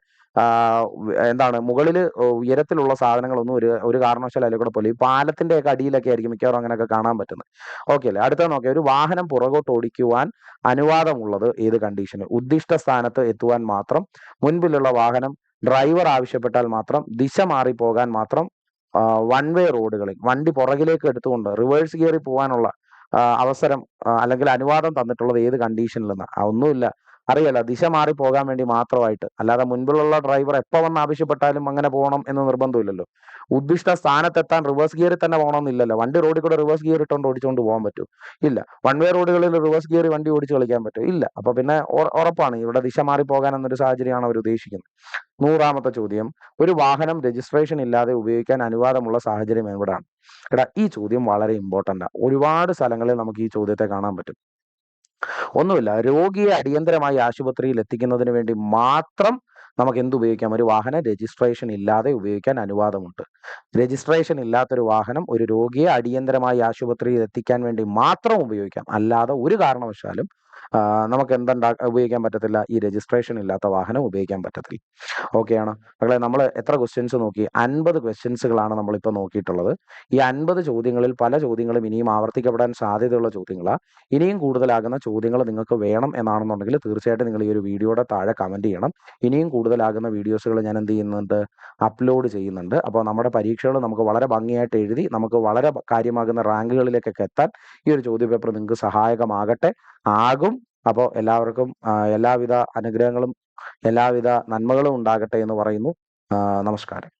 [SPEAKER 1] എന്താണ്, മുകളിൽ ഉയരത്തിലുള്ള സാധനങ്ങളൊന്നും ഒരു കാരണവശാലും അതിൽ കൂടെ പോലെ ഈ പാലത്തിന്റെ ഒക്കെ അടിയിലൊക്കെ ആയിരിക്കും മിക്കവാറും അങ്ങനെയൊക്കെ കാണാൻ പറ്റുന്നത്. ഓക്കെ അല്ലേ? അടുത്ത നോക്കിയാൽ ഒരു വാഹനം പുറകോട്ട് ഓടിക്കുവാൻ അനുവാദമുള്ളത് ഏത് കണ്ടീഷന്? ഉദ്ദിഷ്ട സ്ഥാനത്ത് എത്തുവാൻ മാത്രം, മുൻപിലുള്ള വാഹനം ഡ്രൈവർ ആവശ്യപ്പെട്ടാൽ മാത്രം, ദിശ മാറിപ്പോകാൻ മാത്രം, വൺ വേ റോഡുകളിൽ വണ്ടി പുറകിലേക്ക് എടുത്തുകൊണ്ട് റിവേഴ്സ് ഗിയറിൽ പോകാനുള്ള അവസരം അല്ലെങ്കിൽ അനുവാദം തന്നിട്ടുള്ളത് ഏത് കണ്ടീഷനിലെന്ന്? ഒന്നുമില്ല. അറിയാലോ, ദിശ മാറി പോകാൻ വേണ്ടി മാത്രമായിട്ട്. അല്ലാതെ മുൻപിലുള്ള ഡ്രൈവർ എപ്പോൾ വന്ന് ആവശ്യപ്പെട്ടാലും അങ്ങനെ പോകണം എന്ന് നിർബന്ധമില്ലല്ലോ. ഉദ്ദിഷ്ട സ്ഥാനത്തെത്താൻ റിവേഴ്സ് ഗിയറിൽ തന്നെ പോകണമെന്നില്ലല്ലോ. വണ്ടി റോഡിൽ കൂടെ റിവേഴ്സ് ഗിയർ ഇട്ടുകൊണ്ട് ഓടിച്ചുകൊണ്ട് പോകാൻ പറ്റും? ഇല്ല. വൺ വേ റോഡുകളിൽ റിവേഴ്സ് ഗിയർ വണ്ടി ഓടിച്ച് കളിക്കാൻ പറ്റും? ഇല്ല. അപ്പൊ പിന്നെ ഉറപ്പാണ് ഇവിടെ ദിശ മാറി പോകാൻ എന്നൊരു സാഹചര്യമാണ് അവർ ഉദ്ദേശിക്കുന്നത്. 100ാമത്തെ ചോദ്യം, ഒരു വാഹനം രജിസ്ട്രേഷൻ ഇല്ലാതെ ഉപയോഗിക്കാൻ അനുവാദമുള്ള സാഹചര്യം എവിടാണ്? എടാ, ഈ ചോദ്യം വളരെ ഇമ്പോർട്ടൻ്റ് ആണ്. ഒരുപാട് സ്ഥലങ്ങളിൽ നമുക്ക് ഈ ചോദ്യത്തെ കാണാൻ പറ്റും. ഒന്നുമില്ല, രോഗിയെ അടിയന്തരമായി ആശുപത്രിയിൽ എത്തിക്കുന്നതിന് വേണ്ടി മാത്രം നമുക്ക് എന്തുപയോഗിക്കാം? ഒരു വാഹനം രജിസ്ട്രേഷൻ ഇല്ലാതെ ഉപയോഗിക്കാൻ അനുവാദമുണ്ട്. രജിസ്ട്രേഷൻ ഇല്ലാത്തൊരു വാഹനം ഒരു രോഗിയെ അടിയന്തരമായി ആശുപത്രിയിൽ എത്തിക്കാൻ വേണ്ടി മാത്രം ഉപയോഗിക്കാം. അല്ലാതെ ഒരു കാരണവശാലും നമുക്ക് ഉപയോഗിക്കാൻ പറ്റത്തില്ല? ഈ രജിസ്ട്രേഷൻ ഇല്ലാത്ത വാഹനം ഉപയോഗിക്കാൻ പറ്റത്തില്ല. ഓക്കെയാണ് മക്കളെ? നമ്മൾ എത്ര ക്വസ്റ്റ്യൻസ് നോക്കി? 50 ക്വസ്റ്റ്യൻസുകളാണ് നമ്മളിപ്പോൾ നോക്കിയിട്ടുള്ളത്. ഈ 50 ചോദ്യങ്ങളിൽ പല ചോദ്യങ്ങളും ഇനിയും ആവർത്തിക്കപ്പെടാൻ സാധ്യതയുള്ള ചോദ്യങ്ങളാണ്. ഇനിയും കൂടുതലാകുന്ന ചോദ്യങ്ങൾ നിങ്ങൾക്ക് വേണം എന്നാണെന്നുണ്ടെങ്കിൽ തീർച്ചയായിട്ടും നിങ്ങൾ ഈ ഒരു വീഡിയോയുടെ താഴെ കമന്റ് ചെയ്യണം. ഇനിയും കൂടുതലാകുന്ന വീഡിയോസുകൾ ഞാൻ എന്ത് ചെയ്യുന്നുണ്ട്? അപ്ലോഡ് ചെയ്യുന്നുണ്ട്. അപ്പോൾ നമ്മുടെ പരീക്ഷകൾ നമുക്ക് വളരെ ഭംഗിയായിട്ട് എഴുതി നമുക്ക് വളരെ കാര്യമാകുന്ന റാങ്കുകളിലേക്കൊക്കെ എത്താൻ ഈ ഒരു ചോദ്യപേപ്പർ നിങ്ങൾക്ക് സഹായകമാകട്ടെ, ആകും. അപ്പോൾ എല്ലാവർക്കും എല്ലാവിധ അനുഗ്രഹങ്ങളും എല്ലാവിധ നന്മകളും ഉണ്ടാകട്ടെ എന്ന് പറയുന്നു. നമസ്കാരം.